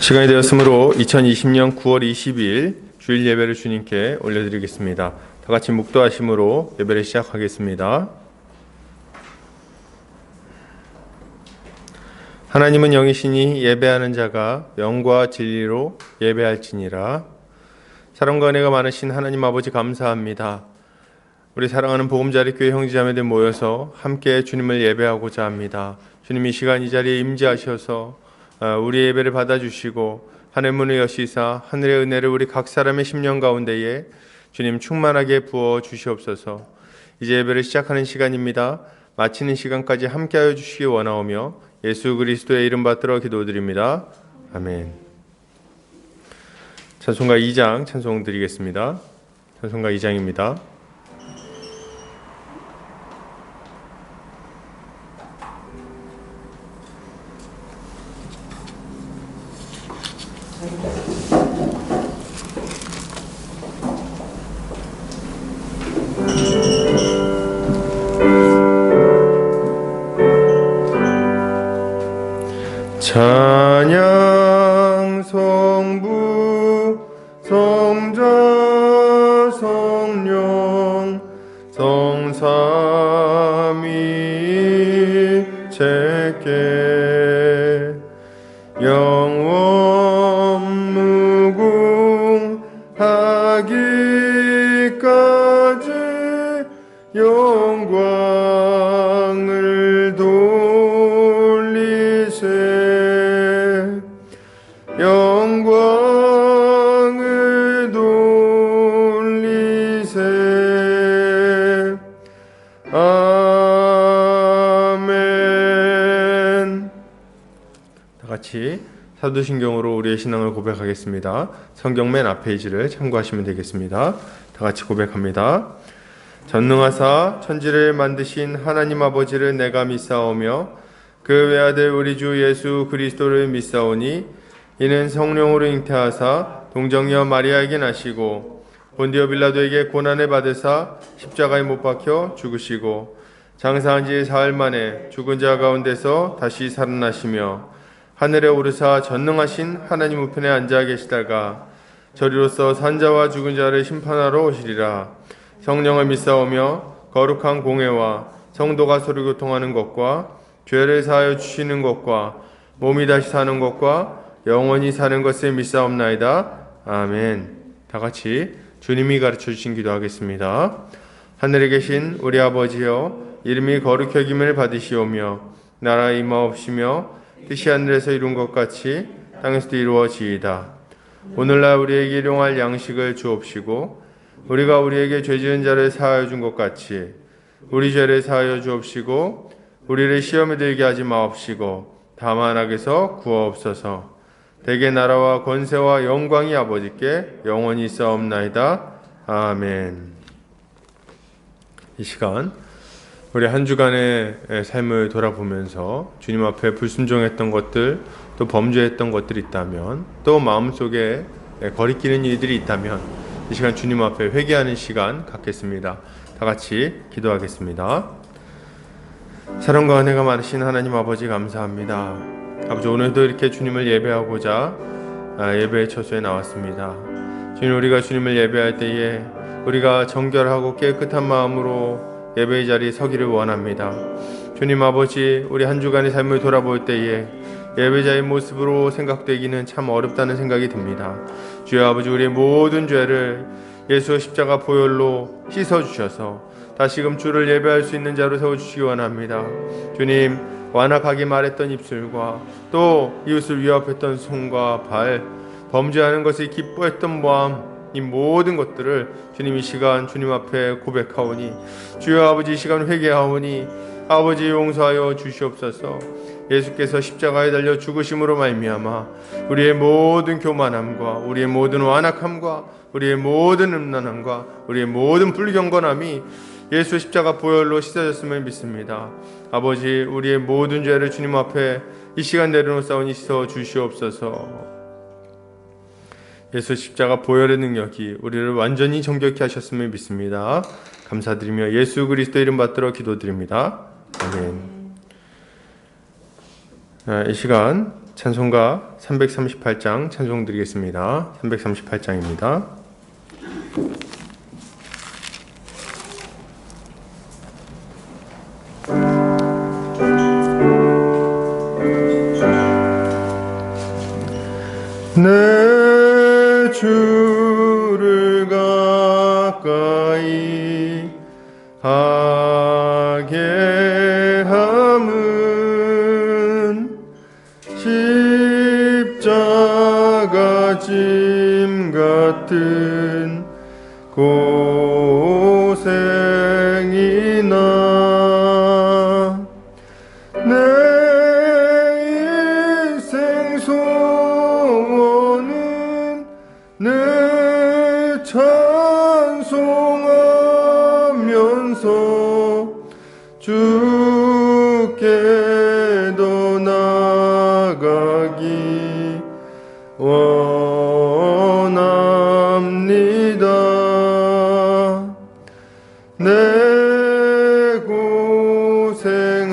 시간이 되었으므로 2020년 9월 20일 주일 예배를 주님께 올려드리겠습니다. 다 같이 묵도하심으로 예배를 시작하겠습니다. 하나님은 영이시니 예배하는 자가 영과 진리로 예배할지니라. 사랑과 은혜가 많으신 하나님 아버지 감사합니다. 우리 사랑하는 보금자리 교회 형제자매들 모여서 함께 주님을 예배하고자 합니다. 주님 이 시간 이 자리에 임재하셔서 우리의 예배를 받아주시고 하늘 문을 여시사 하늘의 은혜를 우리 각 사람의 심령 가운데에 주님 충만하게 부어 주시옵소서. 이제 예배를 시작하는 시간입니다. 마치는 시간까지 함께하여 주시기 원하오며 예수 그리스도의 이름 받들어 기도드립니다. 아멘. 찬송가 2장 찬송 드리겠습니다. 찬송가 2장입니다. 찬양 성부 성자 성령 성삼위체께 영원 무궁하기까지 영광을 돌리세. 아멘. 다 같이 사도신경으로 우리의 신앙을 고백하겠습니다. 성경 맨 앞 페이지를 참고하시면 되겠습니다. 다 같이 고백합니다. 전능하사 천지를 만드신 하나님 아버지를 내가 믿사오며 그 외아들 우리 주 예수 그리스도를 믿사오니 이는 성령으로 잉태하사 동정녀 마리아에게 나시고 본디오 빌라도에게 고난을 받으사 십자가에 못 박혀 죽으시고 장사한 지 사흘 만에 죽은 자 가운데서 다시 살아나시며 하늘에 오르사 전능하신 하나님 우편에 앉아 계시다가 저리로서 산자와 죽은 자를 심판하러 오시리라. 성령을 믿사오며 거룩한 공회와 성도가 서로 교통하는 것과 죄를 사하여 주시는 것과 몸이 다시 사는 것과 영원히 사는 것을 믿사옵나이다. 아멘. 다 같이 주님이 가르쳐 주신 기도하겠습니다. 하늘에 계신 우리 아버지여, 이름이 거룩히 여김을 받으시오며 나라 임하옵시며 뜻이 하늘에서 이룬 것 같이 땅에서도 이루어지이다. 오늘날 우리에게 일용할 양식을 주옵시고 우리가 우리에게 죄 지은 자를 사하여 준 것 같이 우리 죄를 사하여 주옵시고 우리를 시험에 들게 하지 마옵시고 다만 악에서 구하옵소서. 대개 나라와 권세와 영광이 아버지께 영원히 있사옵나이다. 아멘. 이 시간 우리 한 주간의 삶을 돌아보면서 주님 앞에 불순종했던 것들, 또 범죄했던 것들이 있다면, 또 마음속에 거리끼는 일들이 있다면 이 시간 주님 앞에 회개하는 시간 갖겠습니다. 다 같이 기도하겠습니다. 사랑과 은혜가 많으신 하나님 아버지 감사합니다. 아버지, 오늘도 이렇게 주님을 예배하고자 예배의 처소에 나왔습니다. 주님, 우리가 주님을 예배할 때에 우리가 정결하고 깨끗한 마음으로 예배의 자리에 서기를 원합니다. 주님 아버지, 우리 한 주간의 삶을 돌아볼 때에 예배자의 모습으로 생각되기는 참 어렵다는 생각이 듭니다. 주여 아버지, 우리의 모든 죄를 예수의 십자가 보혈로 씻어주셔서 다시금 주를 예배할 수 있는 자로 세워주시기 원합니다. 주님, 완악하게 말했던 입술과 또 이웃을 위협했던 손과 발, 범죄하는 것을 기뻐했던 마음, 이 모든 것들을 주님 이 시간 주님 앞에 고백하오니 주여 아버지, 이 시간 회개하오니 아버지 용서하여 주시옵소서. 예수께서 십자가에 달려 죽으심으로 말미암아 우리의 모든 교만함과 우리의 모든 완악함과 우리의 모든 음란함과 우리의 모든 불경건함이 예수 십자가 보혈로 씻어졌음을 믿습니다. 아버지, 우리의 모든 죄를 주님 앞에 이 시간 내려놓사오니 씻어 주시옵소서. 예수 십자가 보혈의 능력이 우리를 완전히 정결케 하셨음을 믿습니다. 감사드리며 예수 그리스도 이름 받들어 기도드립니다. 아멘. 이 시간 찬송가 338장 찬송 드리겠습니다. 338장입니다. 내 주를 가까이 하게 함은 십자가 짐 같은 고생이나 내 인생 소원은 늘 찬송하면서 주께 더 나아가기 원합니다. 내 고생하는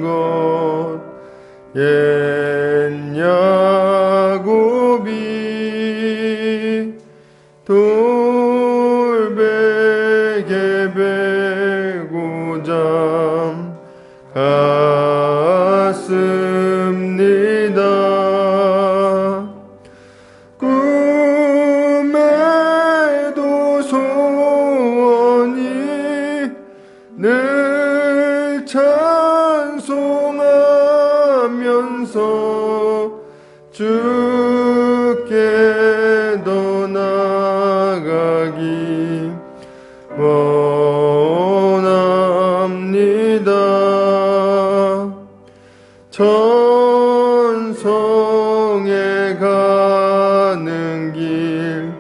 것 옛 야곱이 돌베개 베고 잠 갔습니다. 꿈에도 소원이 늘 찬송하면서 주께 더 나아가기 원합니다. 천성에 가는 길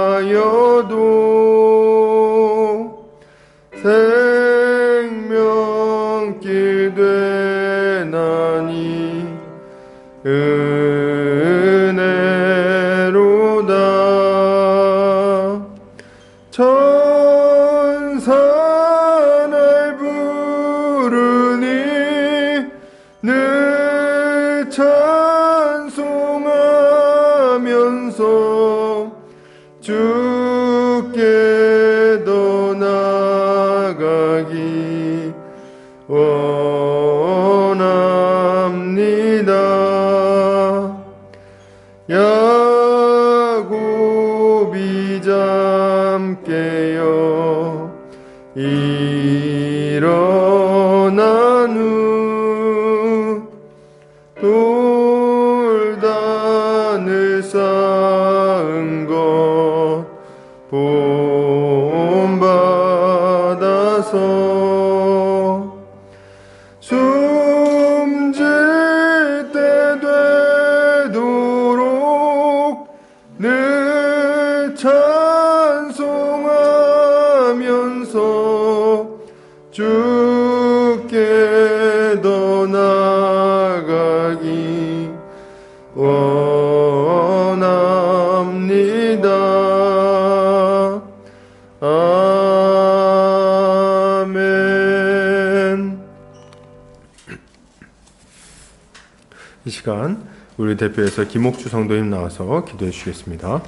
험하여도 생명길 되나니 은혜로다. 천사 날 부르니 늘 찬송하면서 주께 더 나아가기 원합니다. 야곱이 잠 깨어 일어난 후 돌단을 쌓은 것 본받아서 숨질 때 되도록 늘 찬송하면서 주께 더 나아가기 원합니다. 아멘. 이 시간 우리 대표에서 김옥주 성도님 나와서 기도해 주시겠습니다.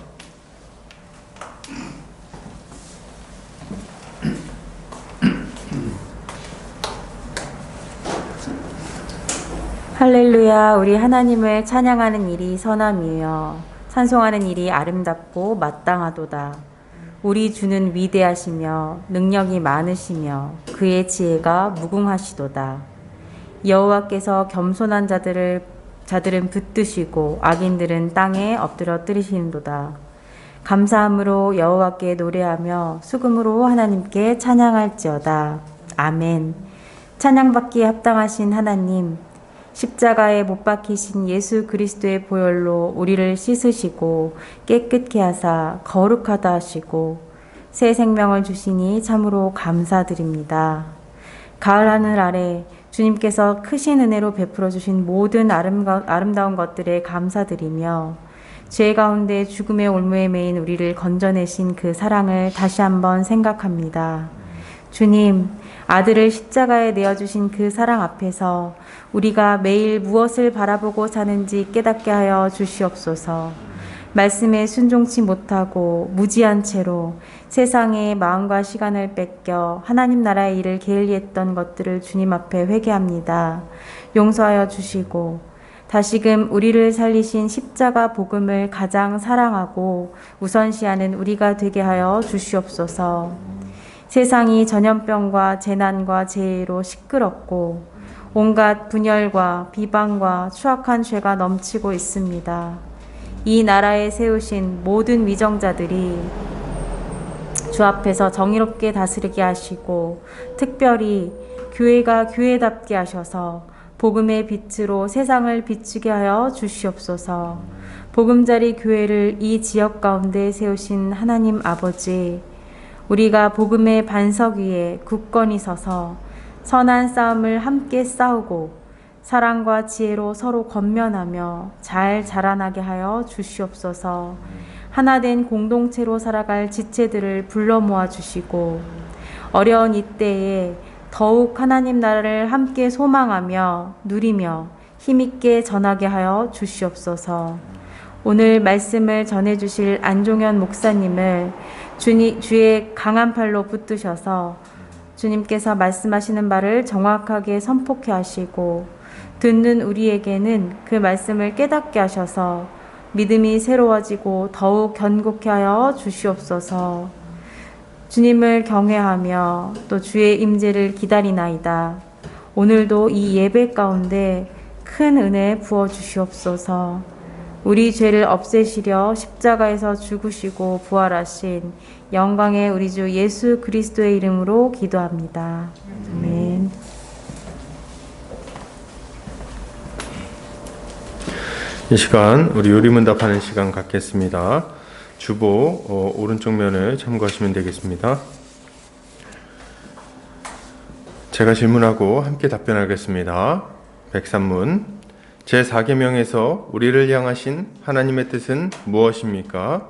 할렐루야. 우리 하나님을 찬양하는 일이 선함이요 찬송하는 일이 아름답고 마땅하도다. 우리 주는 위대하시며 능력이 많으시며 그의 지혜가 무궁하시도다. 여호와께서 겸손한 자들은 붙드시고 악인들은 땅에 엎드려 뜨리시는도다. 감사함으로 여호와께 노래하며 수금으로 하나님께 찬양할지어다. 아멘. 찬양받기에 합당하신 하나님, 십자가에 못 박히신 예수 그리스도의 보혈로 우리를 씻으시고 깨끗게 하사 거룩하다 하시고 새 생명을 주시니 참으로 감사드립니다. 가을 하늘 아래 주님께서 크신 은혜로 베풀어 주신 모든 아름다운 것들에 감사드리며 죄 가운데 죽음의 올무에 매인 우리를 건져내신 그 사랑을 다시 한번 생각합니다. 주님, 아들을 십자가에 내어주신 그 사랑 앞에서 우리가 매일 무엇을 바라보고 사는지 깨닫게 하여 주시옵소서. 말씀에 순종치 못하고 무지한 채로 세상의 마음과 시간을 뺏겨 하나님 나라의 일을 게을리했던 것들을 주님 앞에 회개합니다. 용서하여 주시고 다시금 우리를 살리신 십자가 복음을 가장 사랑하고 우선시하는 우리가 되게 하여 주시옵소서. 세상이 전염병과 재난과 재해로 시끄럽고 온갖 분열과 비방과 추악한 죄가 넘치고 있습니다. 이 나라에 세우신 모든 위정자들이 주 앞에서 정의롭게 다스리게 하시고 특별히 교회가 교회답게 하셔서 복음의 빛으로 세상을 비추게 하여 주시옵소서. 복음자리 교회를 이 지역 가운데 세우신 하나님 아버지, 우리가 복음의 반석 위에 굳건히 서서 선한 싸움을 함께 싸우고 사랑과 지혜로 서로 권면하며 잘 자라나게 하여 주시옵소서. 하나된 공동체로 살아갈 지체들을 불러 모아 주시고 어려운 이때에 더욱 하나님 나라를 함께 소망하며 누리며 힘있게 전하게 하여 주시옵소서. 오늘 말씀을 전해주실 안종현 목사님을 주의 강한 팔로 붙드셔서 주님께서 말씀하시는 바를 정확하게 선포케 하시고 듣는 우리에게는 그 말씀을 깨닫게 하셔서 믿음이 새로워지고 더욱 견고케 하여 주시옵소서. 주님을 경외하며 또 주의 임재를 기다리나이다. 오늘도 이 예배 가운데 큰 은혜 부어 주시옵소서. 우리 죄를 없애시려 십자가에서 죽으시고 부활하신 영광의 우리 주 예수 그리스도의 이름으로 기도합니다. 아멘. 이 시간 우리 요리문답하는 시간 갖겠습니다. 주보 오른쪽 면을 참고하시면 되겠습니다. 제가 질문하고 함께 답변하겠습니다. 103문 제4계명에서 우리를 향하신 하나님의 뜻은 무엇입니까?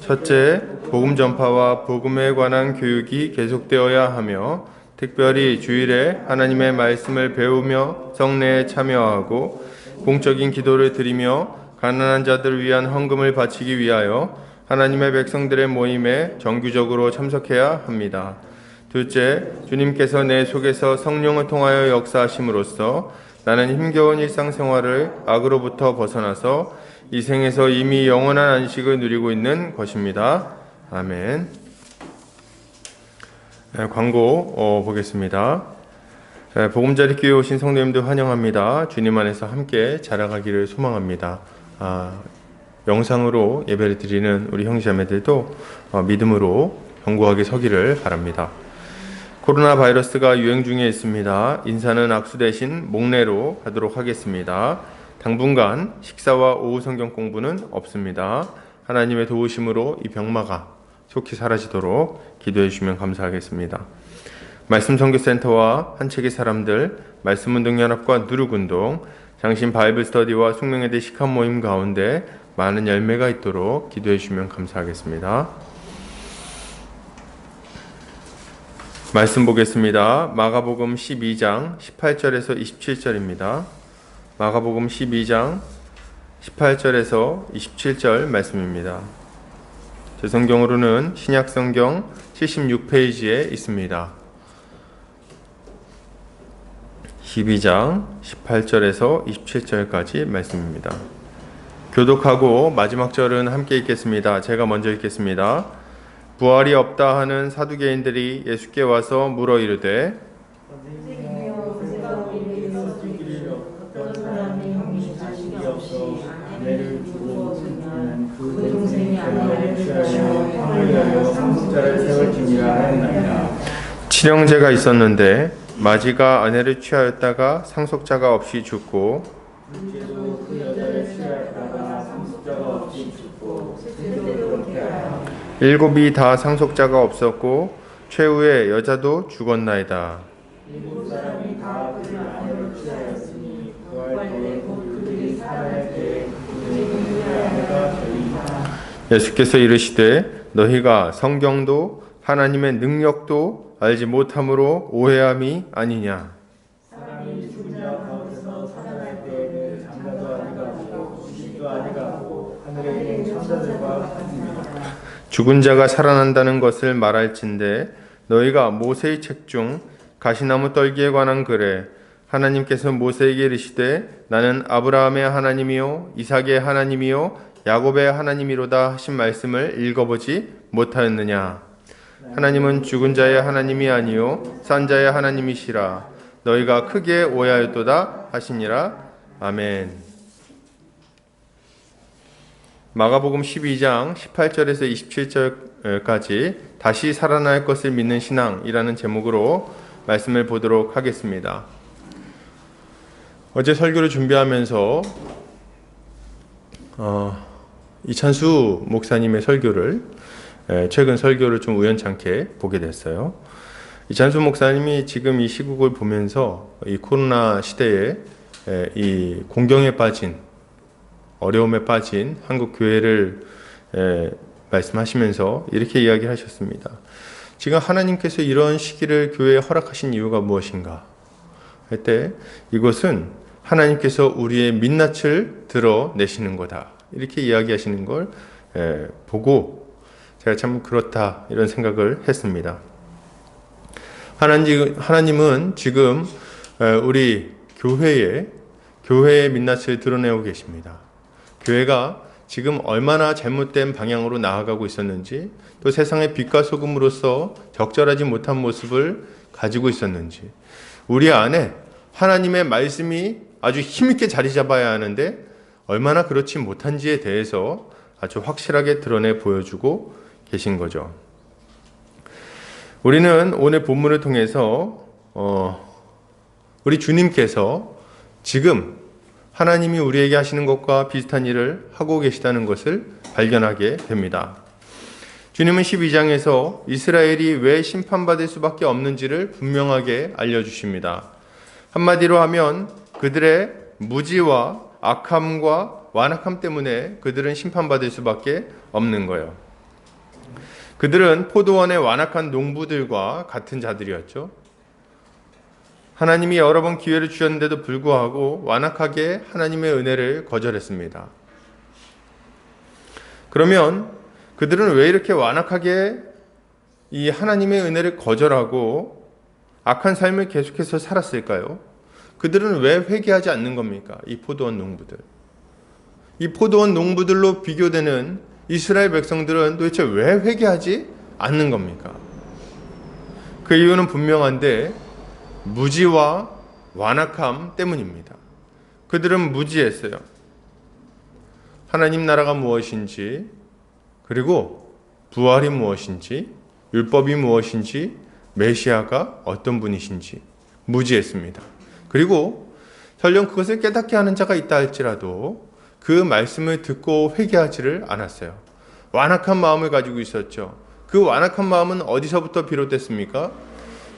첫째, 복음 전파와 복음에 관한 교육이 계속되어야 하며 특별히 주일에 하나님의 말씀을 배우며 성례에 참여하고 공적인 기도를 드리며 가난한 자들을 위한 헌금을 바치기 위하여 하나님의 백성들의 모임에 정기적으로 참석해야 합니다. 둘째, 주님께서 내 속에서 성령을 통하여 역사하심으로써 나는 힘겨운 일상생활을 악으로부터 벗어나서 이 생에서 이미 영원한 안식을 누리고 있는 것입니다. 아멘. 광고 보겠습니다. 복음자리 교회에 오신 성도님들 환영합니다. 주님 안에서 함께 자라가기를 소망합니다. 영상으로 예배를 드리는 우리 형제자매들도 믿음으로 견고하게 서기를 바랍니다. 코로나 바이러스가 유행 중에 있습니다. 인사는 악수 대신 목례로 하도록 하겠습니다. 당분간 식사와 오후 성경 공부는 없습니다. 하나님의 도우심으로 이 병마가 속히 사라지도록 기도해 주시면 감사하겠습니다. 말씀 선교센터와 한책의 사람들, 말씀운동연합과 누룩운동, 장신 바이블 스터디와 숙명예대 식한 모임 가운데 많은 열매가 있도록 기도해 주시면 감사하겠습니다. 말씀 보겠습니다. 마가복음 12장 18절에서 27절입니다. 마가복음 12장 18절에서 27절 말씀입니다. 제 성경으로는 신약성경 76페이지에 있습니다. 12장 18절에서 27절까지 말씀입니다. 교독하고 마지막 절은 함께 읽겠습니다. 제가 먼저 읽겠습니다. 부활이 없다 하는 사두개인들이 예수께 와서 물어 이르되 칠형제가 있었는데 마지가 아내를 취하였다가 상속자가 없이 죽고 일곱이 다 상속자가 없었고 최후에 여자도 죽었나이다. 예수께서 이르시되 너희가 성경도 하나님의 능력도 알지 못함으로 오해함이 아니냐. 사람이 죽은 자 가운데서 살아날 때에는 장가도 아니가고 시도 아니가고 하늘에 있는 천사들과 같습니다. 죽은 자가 살아난다는 것을 말할진대 너희가 모세의 책 중 가시나무 떨기에 관한 글에 하나님께서 모세에게 이르시되 나는 아브라함의 하나님이요 이삭의 하나님이요 야곱의 하나님이로다 하신 말씀을 읽어보지 못하였느냐. 하나님은 죽은 자의 하나님이 아니요 산 자의 하나님이시라. 너희가 크게 오해하였도다 하시니라. 아멘. 마가복음 12장 18절에서 27절까지 다시 살아날 것을 믿는 신앙이라는 제목으로 말씀을 보도록 하겠습니다. 어제 설교를 준비하면서 이찬수 목사님의 설교를 최근 설교를 좀 우연찮게 보게 됐어요. 이찬수 목사님이 지금 이 시국을 보면서 이 코로나 시대에 이 공경에 빠진 어려움에 빠진 한국 교회를 말씀하시면서 이렇게 이야기하셨습니다. 지금 하나님께서 이런 시기를 교회에 허락하신 이유가 무엇인가 할 때 이것은 하나님께서 우리의 민낯을 드러내시는 거다. 이렇게 이야기하시는 걸 보고 제가 참 그렇다 이런 생각을 했습니다. 하나님은 지금 우리 교회의 민낯을 드러내고 계십니다. 교회가 지금 얼마나 잘못된 방향으로 나아가고 있었는지 또 세상의 빛과 소금으로서 적절하지 못한 모습을 가지고 있었는지 우리 안에 하나님의 말씀이 아주 힘있게 자리 잡아야 하는데 얼마나 그렇지 못한지에 대해서 아주 확실하게 드러내 보여주고 계신 거죠. 우리는 오늘 본문을 통해서 우리 주님께서 지금 하나님이 우리에게 하시는 것과 비슷한 일을 하고 계시다는 것을 발견하게 됩니다. 주님은 12장에서 이스라엘이 왜 심판받을 수밖에 없는지를 분명하게 알려주십니다. 한마디로 하면 그들의 무지와 악함과 완악함 때문에 그들은 심판받을 수밖에 없는 거예요. 그들은 포도원의 완악한 농부들과 같은 자들이었죠. 하나님이 여러 번 기회를 주셨는데도 불구하고 완악하게 하나님의 은혜를 거절했습니다. 그러면 그들은 왜 이렇게 완악하게 이 하나님의 은혜를 거절하고 악한 삶을 계속해서 살았을까요? 그들은 왜 회개하지 않는 겁니까? 이 포도원 농부들. 이 포도원 농부들로 비교되는 이스라엘 백성들은 도대체 왜 회개하지 않는 겁니까? 그 이유는 분명한데 무지와 완악함 때문입니다. 그들은 무지했어요. 하나님 나라가 무엇인지, 그리고 부활이 무엇인지, 율법이 무엇인지, 메시아가 어떤 분이신지 무지했습니다. 그리고 설령 그것을 깨닫게 하는 자가 있다 할지라도 그 말씀을 듣고 회개하지를 않았어요. 완악한 마음을 가지고 있었죠. 그 완악한 마음은 어디서부터 비롯됐습니까?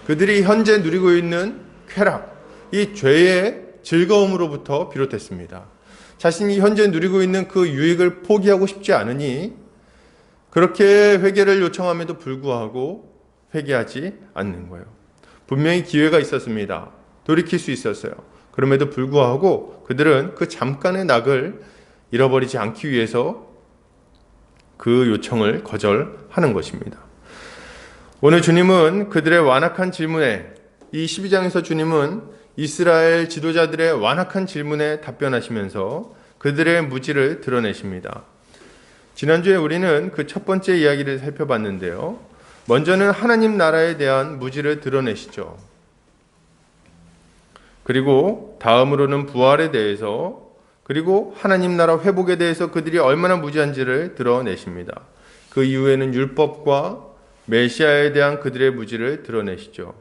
그들이 현재 누리고 있는 쾌락, 이 죄의 즐거움으로부터 비롯됐습니다. 자신이 현재 누리고 있는 그 유익을 포기하고 싶지 않으니 그렇게 회개를 요청함에도 불구하고 회개하지 않는 거예요. 분명히 기회가 있었습니다. 돌이킬 수 있었어요. 그럼에도 불구하고 그들은 그 잠깐의 낙을 잃어버리지 않기 위해서 그 요청을 거절하는 것입니다. 오늘 주님은 그들의 완악한 질문에, 이 12장에서 주님은 이스라엘 지도자들의 완악한 질문에 답변하시면서 그들의 무지를 드러내십니다. 지난주에 우리는 그 첫 번째 이야기를 살펴봤는데요. 먼저는 하나님 나라에 대한 무지를 드러내시죠. 그리고 다음으로는 부활에 대해서, 그리고 하나님 나라 회복에 대해서 그들이 얼마나 무지한지를 드러내십니다. 그 이후에는 율법과 메시아에 대한 그들의 무지를 드러내시죠.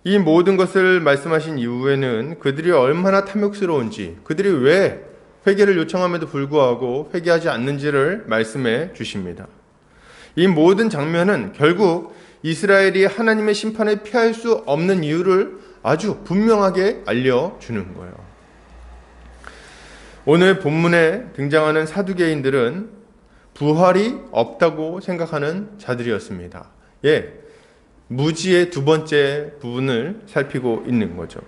이 모든 것을 말씀하신 이후에는 그들이 얼마나 탐욕스러운지, 그들이 왜 회개를 요청함에도 불구하고 회개하지 않는지를 말씀해 주십니다. 이 모든 장면은 결국 이스라엘이 하나님의 심판을 피할 수 없는 이유를 아주 분명하게 알려주는 거예요. 오늘 본문에 등장하는 사두개인들은 부활이 없다고 생각하는 자들이었습니다. 무지의 두 번째 부분을 살피고 있는 거죠.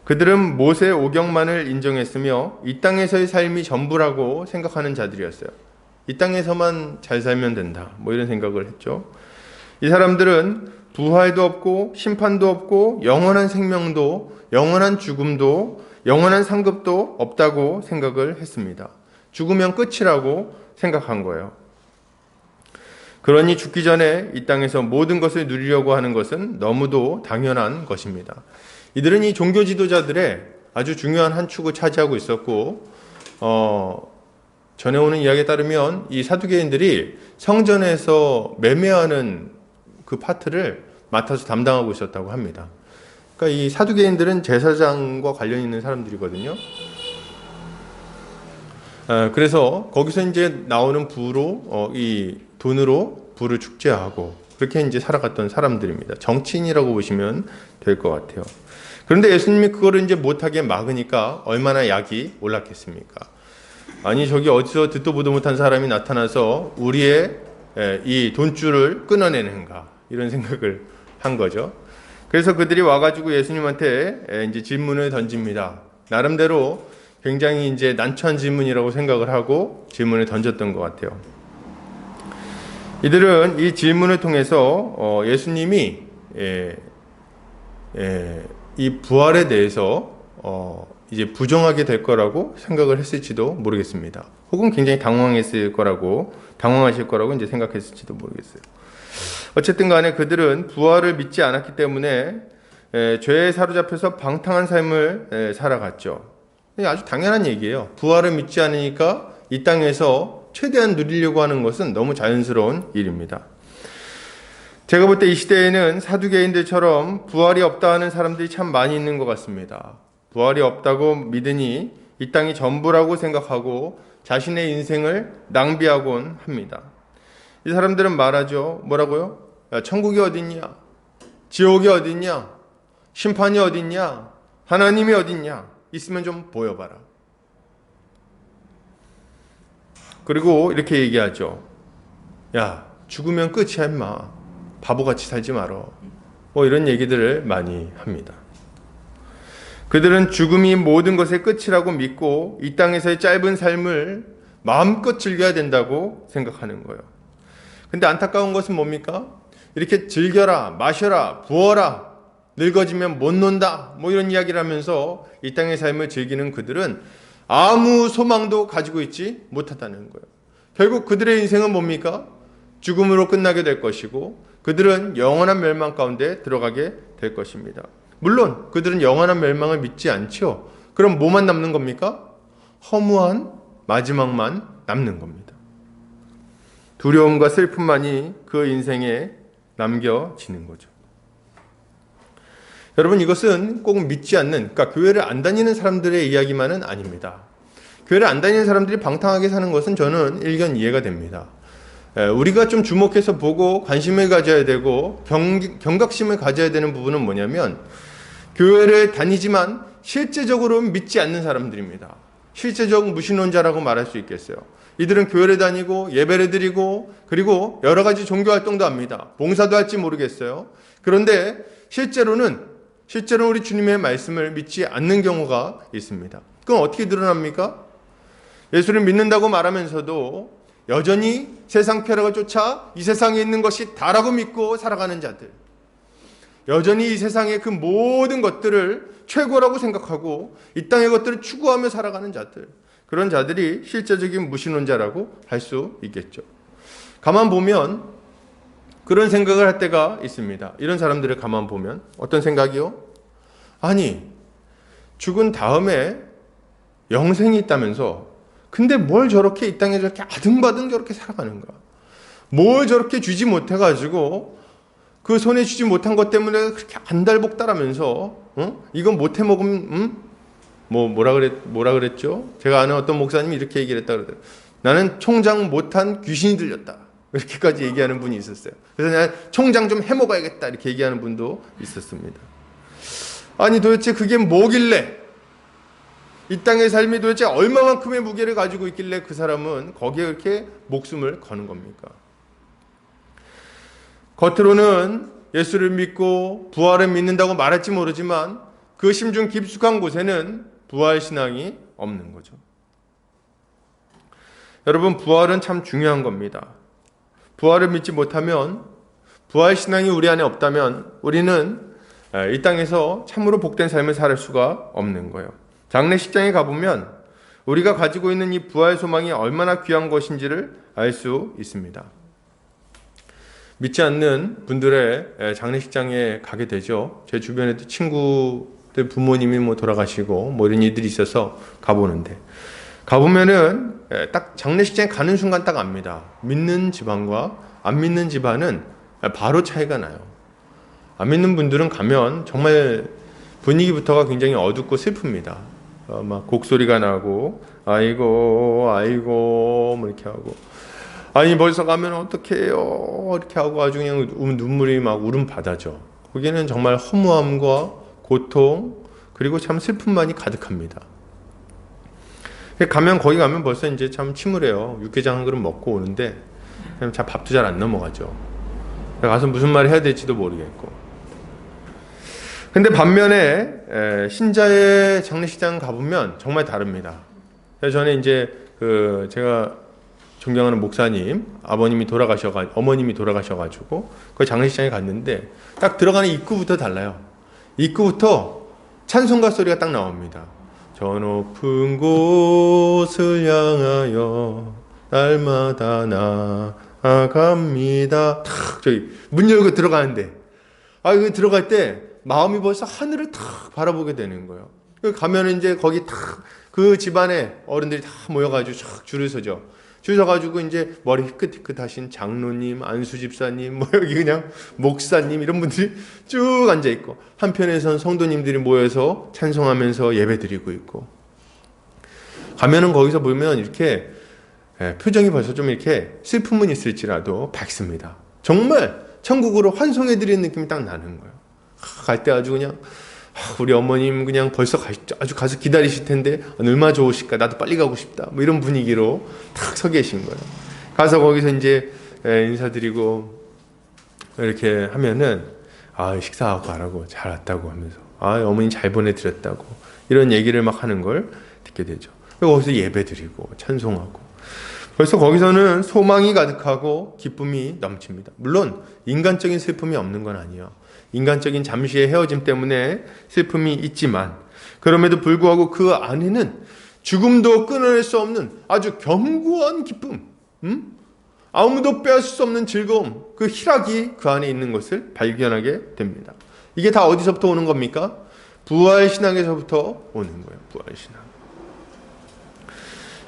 그들은 모세 오경만을 인정했으며 이 땅에서의 삶이 전부라고 생각하는 자들이었어요. 이 땅에서만 잘 살면 된다, 뭐 이런 생각을 했죠. 이 사람들은 부활도 없고 심판도 없고 영원한 생명도, 영원한 죽음도, 영원한 상급도 없다고 생각을 했습니다. 죽으면 끝이라고 생각한 거예요. 그러니 죽기 전에 이 땅에서 모든 것을 누리려고 하는 것은 너무도 당연한 것입니다. 이들은 이 종교 지도자들의 아주 중요한 한 축을 차지하고 있었고, 전해오는 이야기에 따르면 이 사두개인들이 성전에서 매매하는 그 파트를 맡아서 담당하고 있었다고 합니다. 그러니까 이 사두개인들은 제사장과 관련 있는 사람들이거든요. 그래서 거기서 이제 나오는 부로 이 돈으로 부를 축제하고 그렇게 이제 살아갔던 사람들입니다. 정치인이라고 보시면 될 것 같아요. 그런데 예수님이 그거를 이제 못하게 막으니까 얼마나 약이 올랐겠습니까? 아니 저기 어디서 듣도 보도 못한 사람이 나타나서 우리의 이 돈줄을 끊어내는가 이런 생각을 한 거죠. 그래서 그들이 와가지고 예수님한테 이제 질문을 던집니다. 나름대로 굉장히 이제 난처한 질문이라고 생각을 하고 질문을 던졌던 것 같아요. 이들은 이 질문을 통해서 예수님이 이 부활에 대해서 이제 부정하게 될 거라고 생각을 했을지도 모르겠습니다. 혹은 굉장히 당황하실 거라고 이제 생각했을지도 모르겠어요. 어쨌든 간에 그들은 부활을 믿지 않았기 때문에 죄에 사로잡혀서 방탕한 삶을 살아갔죠. 아주 당연한 얘기예요. 부활을 믿지 않으니까 이 땅에서 최대한 누리려고 하는 것은 너무 자연스러운 일입니다. 제가 볼 때 이 시대에는 사두개인들처럼 부활이 없다 하는 사람들이 참 많이 있는 것 같습니다. 부활이 없다고 믿으니 이 땅이 전부라고 생각하고 자신의 인생을 낭비하곤 합니다. 이 사람들은 말하죠. 뭐라고요? 야, 천국이 어딨냐? 지옥이 어딨냐? 심판이 어딨냐? 하나님이 어딨냐? 있으면 좀 보여봐라. 그리고 이렇게 얘기하죠. 야, 죽으면 끝이야 임마. 바보같이 살지 말어. 뭐 이런 얘기들을 많이 합니다. 그들은 죽음이 모든 것의 끝이라고 믿고 이 땅에서의 짧은 삶을 마음껏 즐겨야 된다고 생각하는 거예요. 근데 안타까운 것은 뭡니까? 이렇게 즐겨라, 마셔라, 부어라, 늙어지면 못 논다, 뭐 이런 이야기를 하면서 이 땅의 삶을 즐기는 그들은 아무 소망도 가지고 있지 못하다는 거예요. 결국 그들의 인생은 뭡니까? 죽음으로 끝나게 될 것이고 그들은 영원한 멸망 가운데 들어가게 될 것입니다. 물론 그들은 영원한 멸망을 믿지 않죠. 그럼 뭐만 남는 겁니까? 허무한 마지막만 남는 겁니다. 두려움과 슬픔만이 그 인생에 남겨지는 거죠. 여러분, 이것은 꼭 믿지 않는, 그러니까 교회를 안 다니는 사람들의 이야기만은 아닙니다. 교회를 안 다니는 사람들이 방탕하게 사는 것은 저는 일견 이해가 됩니다. 우리가 좀 주목해서 보고 관심을 가져야 되고 경각심을 가져야 되는 부분은 뭐냐면 교회를 다니지만 실제적으로 믿지 않는 사람들입니다. 실제적 무신론자라고 말할 수 있겠어요. 이들은 교회를 다니고 예배를 드리고 그리고 여러 가지 종교 활동도 합니다. 봉사도 할지 모르겠어요. 그런데 실제로는 우리 주님의 말씀을 믿지 않는 경우가 있습니다. 그건 어떻게 드러납니까? 예수를 믿는다고 말하면서도 여전히 세상 쾌락을 쫓아 이 세상에 있는 것이 다라고 믿고 살아가는 자들, 여전히 이 세상의 그 모든 것들을 최고라고 생각하고 이 땅의 것들을 추구하며 살아가는 자들, 그런 자들이 실제적인 무신론자라고 할 수 있겠죠. 가만 보면 그런 생각을 할 때가 있습니다. 이런 사람들을 가만 보면 어떤 생각이요? 아니, 죽은 다음에 영생이 있다면서 근데 뭘 저렇게 이 땅에 저렇게 아등바등 저렇게 살아가는가? 뭘 저렇게 주지 못해가지고 그 손에 쥐지 못한 것 때문에 그렇게 안달복달하면서 이건 못해 먹으면 뭐라 그랬죠? 제가 아는 어떤 목사님이 이렇게 얘기를 했다 그러더라고요. 나는 총장 못한 귀신이 들렸다. 이렇게까지 얘기하는 분이 있었어요. 그래서 내가 총장 좀 해먹어야겠다 이렇게 얘기하는 분도 있었습니다. 아니 도대체 그게 뭐길래, 이 땅의 삶이 도대체 얼마만큼의 무게를 가지고 있길래 그 사람은 거기에 이렇게 목숨을 거는 겁니까? 겉으로는 예수를 믿고 부활을 믿는다고 말할지 모르지만 그 심중 깊숙한 곳에는 부활신앙이 없는 거죠. 여러분, 부활은 참 중요한 겁니다. 부활을 믿지 못하면, 부활신앙이 우리 안에 없다면 우리는 이 땅에서 참으로 복된 삶을 살 수가 없는 거예요. 장례식장에 가보면 우리가 가지고 있는 이 부활 소망이 얼마나 귀한 것인지를 알 수 있습니다. 믿지 않는 분들의 장례식장에 가게 되죠. 제 주변에도 친구들 부모님이 돌아가시고 이런 일들이 있어서 가보는데, 가보면은 딱 장례식장에 가는 순간 딱 압니다. 믿는 집안과 안 믿는 집안은 바로 차이가 나요. 안 믿는 분들은 가면 정말 분위기부터가 굉장히 어둡고 슬픕니다. 막 곡소리가 나고 아이고 이렇게 하고, 아니 벌써 가면 어떡해요 이렇게 하고 아주 그냥 눈물이 막 울음 바다죠. 거기는 정말 허무함과 고통 그리고 참 슬픔만이 가득합니다. 거기 가면 벌써 이제 참 침울해요. 육개장 한 그릇 먹고 오는데 그냥 밥도 잘 안 넘어가죠. 가서 무슨 말을 해야 될지도 모르겠고. 근데 반면에 신자의 장례식장 가보면 정말 다릅니다. 그래서 저는 이제 제가 존경하는 목사님 어머님이 돌아가셔가지고 그 장례식장에 갔는데 딱 들어가는 입구부터 달라요. 입구부터 찬송가 소리가 딱 나옵니다. 저 높은 곳을 향하여 날마다 나아갑니다. 탁 저기 문 열고 들어가는데, 그 들어갈 때 마음이 벌써 하늘을 탁 바라보게 되는 거예요. 가면 이제 거기 탁 그 집안에 어른들이 다 모여가지고 쫙 줄을 서죠. 줄 서가지고 이제 머리 희끗희끗하신 장로님, 안수집사님, 여기 그냥 목사님 이런 분들이 쭉 앉아 있고, 한편에선 성도님들이 모여서 찬송하면서 예배드리고 있고, 가면은 거기서 보면 이렇게 표정이 벌써 좀 이렇게 슬픔은 있을지라도 밝습니다. 정말 천국으로 환송해드리는 느낌이 딱 나는 거예요. 갈 때 아주 그냥 우리 어머님 그냥 벌써 아주 가서 기다리실 텐데 얼마나 좋으실까, 나도 빨리 가고 싶다, 이런 분위기로 탁 서 계신 거예요. 가서 거기서 이제 인사드리고 이렇게 하면은 식사하고 가라고, 잘 왔다고 하면서 어머니 잘 보내드렸다고 이런 얘기를 막 하는 걸 듣게 되죠. 그리고 거기서 예배드리고 찬송하고, 벌써 거기서는 소망이 가득하고 기쁨이 넘칩니다. 물론 인간적인 슬픔이 없는 건 아니에요. 인간적인 잠시의 헤어짐 때문에 슬픔이 있지만, 그럼에도 불구하고 그 안에는 죽음도 끊어낼 수 없는 아주 견고한 기쁨, 아무도 빼앗을 수 없는 즐거움, 그 희락이 그 안에 있는 것을 발견하게 됩니다. 이게 다 어디서부터 오는 겁니까? 부활신앙에서부터 오는 거예요. 부활신앙.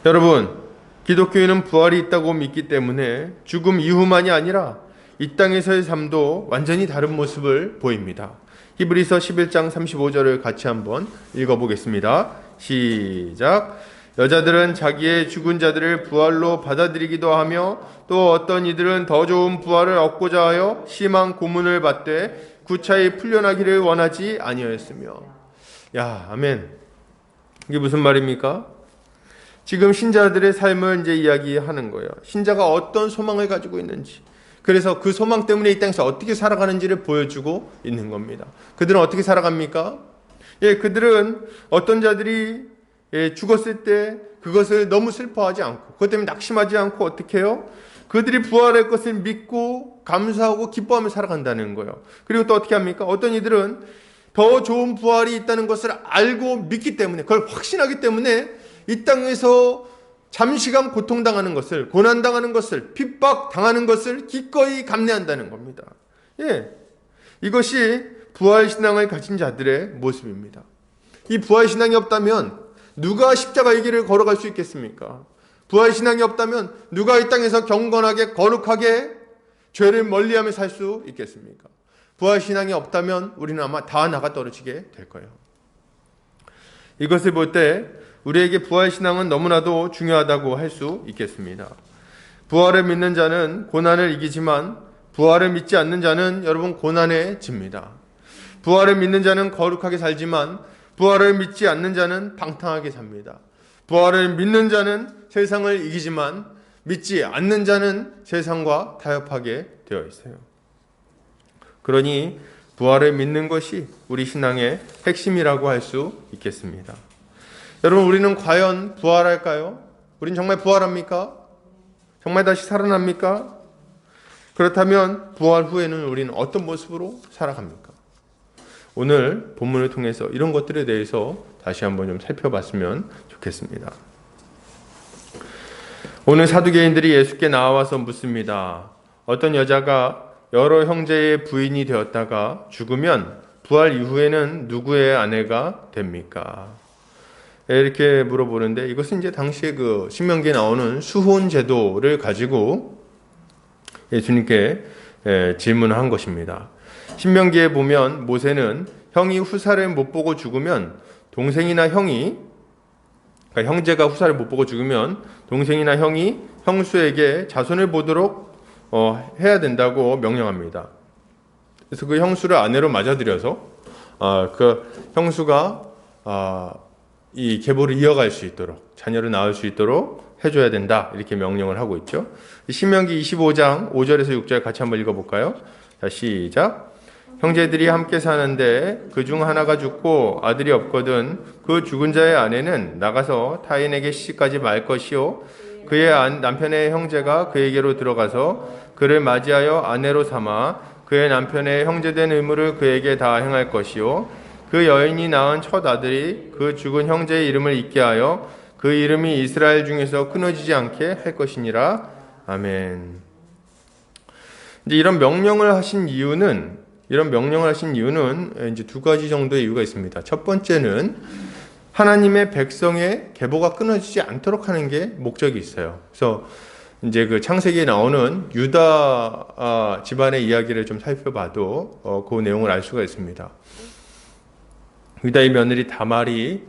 여러분, 기독교인은 부활이 있다고 믿기 때문에 죽음 이후만이 아니라 이 땅에서의 삶도 완전히 다른 모습을 보입니다. 히브리서 11장 35절을 같이 한번 읽어보겠습니다. 시작. 여자들은 자기의 죽은 자들을 부활로 받아들이기도 하며, 또 어떤 이들은 더 좋은 부활을 얻고자 하여 심한 고문을 받되 구차히 풀려나기를 원하지 아니하였으며. 아멘. 이게 무슨 말입니까? 지금 신자들의 삶을 이제 이야기하는 거예요. 신자가 어떤 소망을 가지고 있는지, 그래서 그 소망 때문에 이 땅에서 어떻게 살아가는지를 보여주고 있는 겁니다. 그들은 어떻게 살아갑니까? 그들은 어떤 자들이 죽었을 때 그것을 너무 슬퍼하지 않고, 그것 때문에 낙심하지 않고 어떻게 해요? 그들이 부활할 것을 믿고 감사하고 기뻐하며 살아간다는 거예요. 그리고 또 어떻게 합니까? 어떤 이들은 더 좋은 부활이 있다는 것을 알고 믿기 때문에, 그걸 확신하기 때문에 이 땅에서 잠시간 고통당하는 것을, 고난당하는 것을, 핍박당하는 것을 기꺼이 감내한다는 겁니다. 이것이 부활신앙을 가진 자들의 모습입니다. 이 부활신앙이 없다면 누가 십자가의 길을 걸어갈 수 있겠습니까? 부활신앙이 없다면 누가 이 땅에서 경건하게 거룩하게 죄를 멀리하며 살 수 있겠습니까? 부활신앙이 없다면 우리는 아마 다 나가 떨어지게 될 거예요. 이것을 볼 때 우리에게 부활신앙은 너무나도 중요하다고 할 수 있겠습니다. 부활을 믿는 자는 고난을 이기지만, 부활을 믿지 않는 자는 여러분 고난에 집니다. 부활을 믿는 자는 거룩하게 살지만, 부활을 믿지 않는 자는 방탕하게 삽니다. 부활을 믿는 자는 세상을 이기지만, 믿지 않는 자는 세상과 타협하게 되어 있어요. 그러니 부활을 믿는 것이 우리 신앙의 핵심이라고 할 수 있겠습니다. 여러분, 우리는 과연 부활할까요? 우린 정말 부활합니까? 정말 다시 살아납니까? 그렇다면 부활 후에는 우리는 어떤 모습으로 살아갑니까? 오늘 본문을 통해서 이런 것들에 대해서 다시 한번 좀 살펴봤으면 좋겠습니다. 오늘 사두개인들이 예수께 나와서 묻습니다. 어떤 여자가 여러 형제의 부인이 되었다가 죽으면 부활 이후에는 누구의 아내가 됩니까? 이렇게 물어보는데, 이것은 이제 당시에 그 신명기에 나오는 수혼 제도를 가지고 예수님께 질문한 것입니다. 신명기에 보면 모세는 형이 후사를 못 보고 죽으면 동생이나 형이, 그러니까 형제가 후사를 못 보고 죽으면 동생이나 형이 형수에게 자손을 보도록 해야 된다고 명령합니다. 그래서 그 형수를 아내로 맞아들여서 그 형수가 이 계보를 이어갈 수 있도록, 자녀를 낳을 수 있도록 해줘야 된다, 이렇게 명령을 하고 있죠. 신명기 25장 5절에서 6절 같이 한번 읽어볼까요? 자, 시작. 형제들이 함께 사는데 그 중 하나가 죽고 아들이 없거든 그 죽은 자의 아내는 나가서 타인에게 시집가지 말 것이요, 그의 남편의 형제가 그에게로 들어가서 그를 맞이하여 아내로 삼아 그의 남편의 형제된 의무를 그에게 다 행할 것이요, 그 여인이 낳은 첫 아들이 그 죽은 형제의 이름을 잊게 하여 그 이름이 이스라엘 중에서 끊어지지 않게 할 것이니라. 아멘. 이제 이런 명령을 하신 이유는 이제 두 가지 정도의 이유가 있습니다. 첫 번째는 하나님의 백성의 계보가 끊어지지 않도록 하는 게 목적이 있어요. 그래서 이제 그 창세기에 나오는 유다 집안의 이야기를 좀 살펴봐도 그 내용을 알 수가 있습니다. 유다의 며느리 다말이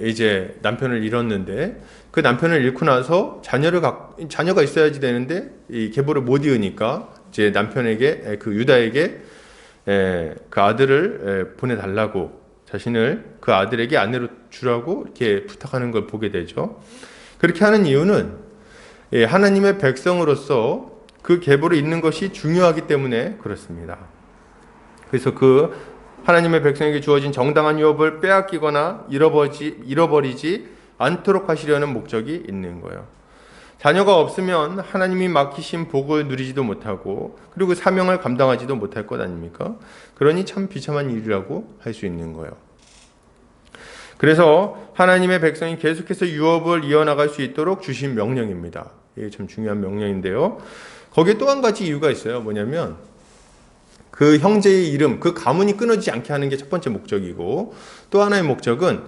이제 남편을 잃었는데, 그 남편을 잃고 나서 자녀가 있어야지 되는데 이 계보를 못 이으니까 이제 남편에게, 그 유다에게 그 아들을 보내달라고, 자신을 그 아들에게 아내로 주라고 이렇게 부탁하는 걸 보게 되죠. 그렇게 하는 이유는 하나님의 백성으로서 그 계보를 잇는 것이 중요하기 때문에 그렇습니다. 그래서 그 하나님의 백성에게 주어진 정당한 유업을 빼앗기거나 잃어버리지 않도록 하시려는 목적이 있는 거예요. 자녀가 없으면 하나님이 맡기신 복을 누리지도 못하고, 그리고 사명을 감당하지도 못할 것 아닙니까? 그러니 참 비참한 일이라고 할 수 있는 거예요. 그래서 하나님의 백성이 계속해서 유업을 이어나갈 수 있도록 주신 명령입니다. 이게 참 중요한 명령인데요. 거기에 또 한 가지 이유가 있어요. 뭐냐면 그 형제의 이름, 그 가문이 끊어지지 않게 하는 게 첫 번째 목적이고, 또 하나의 목적은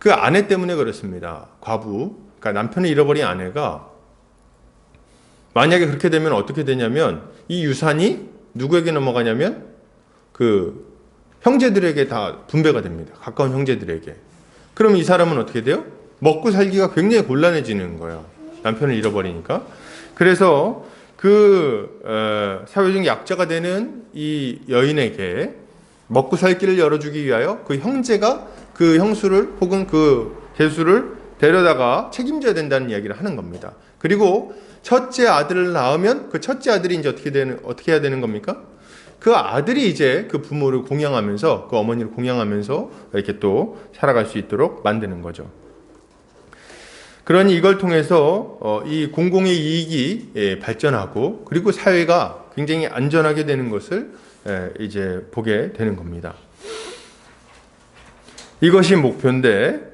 그 아내 때문에 그렇습니다. 과부, 그러니까 남편을 잃어버린 아내가 만약에 그렇게 되면 어떻게 되냐면 이 유산이 누구에게 넘어가냐면 그 형제들에게 다 분배가 됩니다. 가까운 형제들에게. 그러면 이 사람은 어떻게 돼요? 먹고 살기가 굉장히 곤란해지는 거예요. 남편을 잃어버리니까. 그래서 그 사회적 약자가 되는 이 여인에게 먹고 살 길을 열어주기 위하여 그 형제가 그 형수를 혹은 그 제수를 데려다가 책임져야 된다는 이야기를 하는 겁니다. 그리고 첫째 아들을 낳으면 그 첫째 아들이 이제 어떻게 해야 되는 겁니까? 그 아들이 이제 그 부모를 공양하면서, 그 어머니를 공양하면서 이렇게 또 살아갈 수 있도록 만드는 거죠. 그러니 이걸 통해서 이 공공의 이익이 발전하고, 그리고 사회가 굉장히 안전하게 되는 것을 이제 보게 되는 겁니다. 이것이 목표인데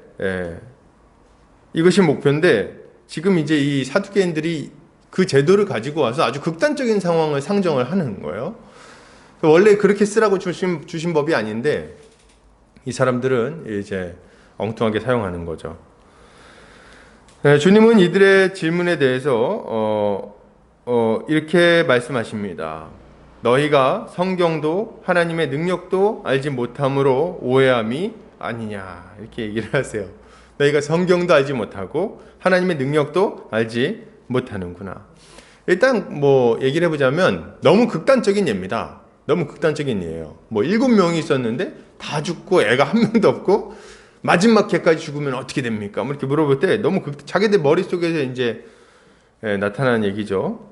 지금 이제 이 사두개인들이 그 제도를 가지고 와서 아주 극단적인 상황을 상정을 하는 거예요. 원래 그렇게 쓰라고 주신 법이 아닌데 이 사람들은 이제 엉뚱하게 사용하는 거죠. 주님은 이들의 질문에 대해서 이렇게 말씀하십니다. 너희가 성경도 하나님의 능력도 알지 못함으로 오해함이 아니냐, 이렇게 얘기를 하세요. 너희가 성경도 알지 못하고 하나님의 능력도 알지 못하는구나. 일단 뭐 얘기를 해보자면 너무 극단적인 예입니다. 너무 극단적인 예예요. 뭐 7명이 있었는데 다 죽고 애가 한 명도 없고 마지막 개까지 죽으면 어떻게 됩니까? 뭐 이렇게 물어볼 때 너무 자기들 머릿속에서 이제 나타나는 얘기죠.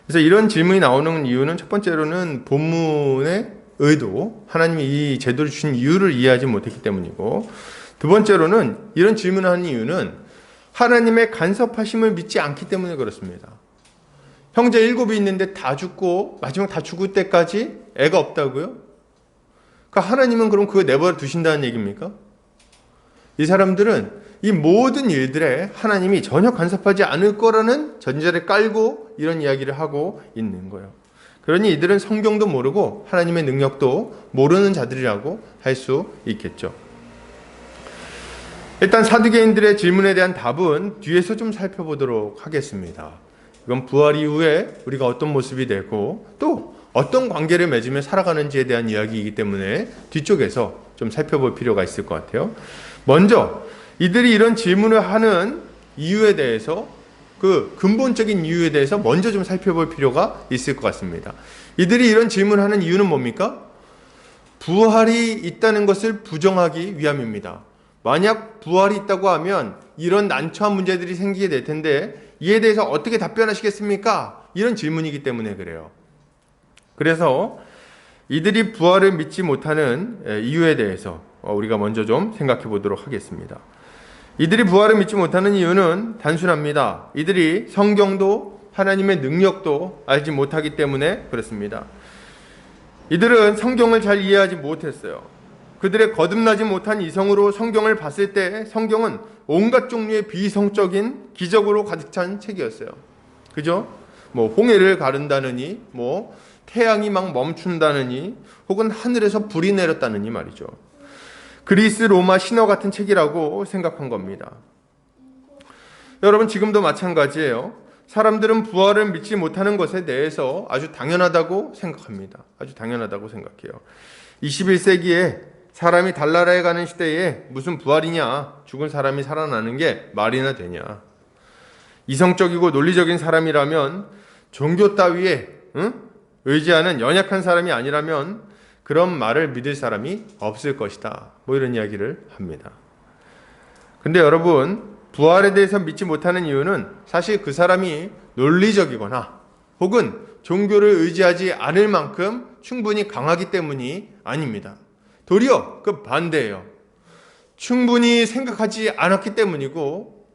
그래서 이런 질문이 나오는 이유는 첫 번째로는 본문의 의도, 하나님이 이 제도를 주신 이유를 이해하지 못했기 때문이고, 두 번째로는 이런 질문을 하는 이유는 하나님의 간섭하심을 믿지 않기 때문에 그렇습니다. 형제 7이 있는데 다 죽고 마지막 다 죽을 때까지 애가 없다고요? 그러니까 하나님은 그럼 그거 내버려 두신다는 얘기입니까? 이 사람들은 이 모든 일들에 하나님이 전혀 간섭하지 않을 거라는 전제를 깔고 이런 이야기를 하고 있는 거예요. 그러니 이들은 성경도 모르고 하나님의 능력도 모르는 자들이라고 할 수 있겠죠. 일단 사두개인들의 질문에 대한 답은 뒤에서 좀 살펴보도록 하겠습니다. 이건 부활 이후에 우리가 어떤 모습이 되고 또 어떤 관계를 맺으며 살아가는지에 대한 이야기이기 때문에 뒤쪽에서 좀 살펴볼 필요가 있을 것 같아요. 먼저 이들이 이런 질문을 하는 이유에 대해서, 그 근본적인 이유에 대해서 먼저 좀 살펴볼 필요가 있을 것 같습니다. 이들이 이런 질문을 하는 이유는 뭡니까? 부활이 있다는 것을 부정하기 위함입니다. 만약 부활이 있다고 하면 이런 난처한 문제들이 생기게 될 텐데 이에 대해서 어떻게 답변하시겠습니까? 이런 질문이기 때문에 그래요. 그래서 이들이 부활을 믿지 못하는 이유에 대해서 우리가 먼저 좀 생각해 보도록 하겠습니다. 이들이 부활을 믿지 못하는 이유는 단순합니다. 이들이 성경도 하나님의 능력도 알지 못하기 때문에 그렇습니다. 이들은 성경을 잘 이해하지 못했어요. 그들의 거듭나지 못한 이성으로 성경을 봤을 때 성경은 온갖 종류의 비이성적인 기적으로 가득 찬 책이었어요. 그죠? 뭐 홍해를 가른다느니, 뭐 태양이 막 멈춘다느니, 혹은 하늘에서 불이 내렸다느니 말이죠. 그리스 로마 신화 같은 책이라고 생각한 겁니다. 여러분, 지금도 마찬가지예요. 사람들은 부활을 믿지 못하는 것에 대해서 아주 당연하다고 생각합니다. 아주 당연하다고 생각해요. 21세기에 사람이 달나라에 가는 시대에 무슨 부활이냐, 죽은 사람이 살아나는 게 말이나 되냐. 이성적이고 논리적인 사람이라면, 종교 따위에 의지하는 연약한 사람이 아니라면 그런 말을 믿을 사람이 없을 것이다. 뭐 이런 이야기를 합니다. 근데 여러분, 부활에 대해서 믿지 못하는 이유는 사실 그 사람이 논리적이거나 혹은 종교를 의지하지 않을 만큼 충분히 강하기 때문이 아닙니다. 도리어 그 반대예요. 충분히 생각하지 않았기 때문이고,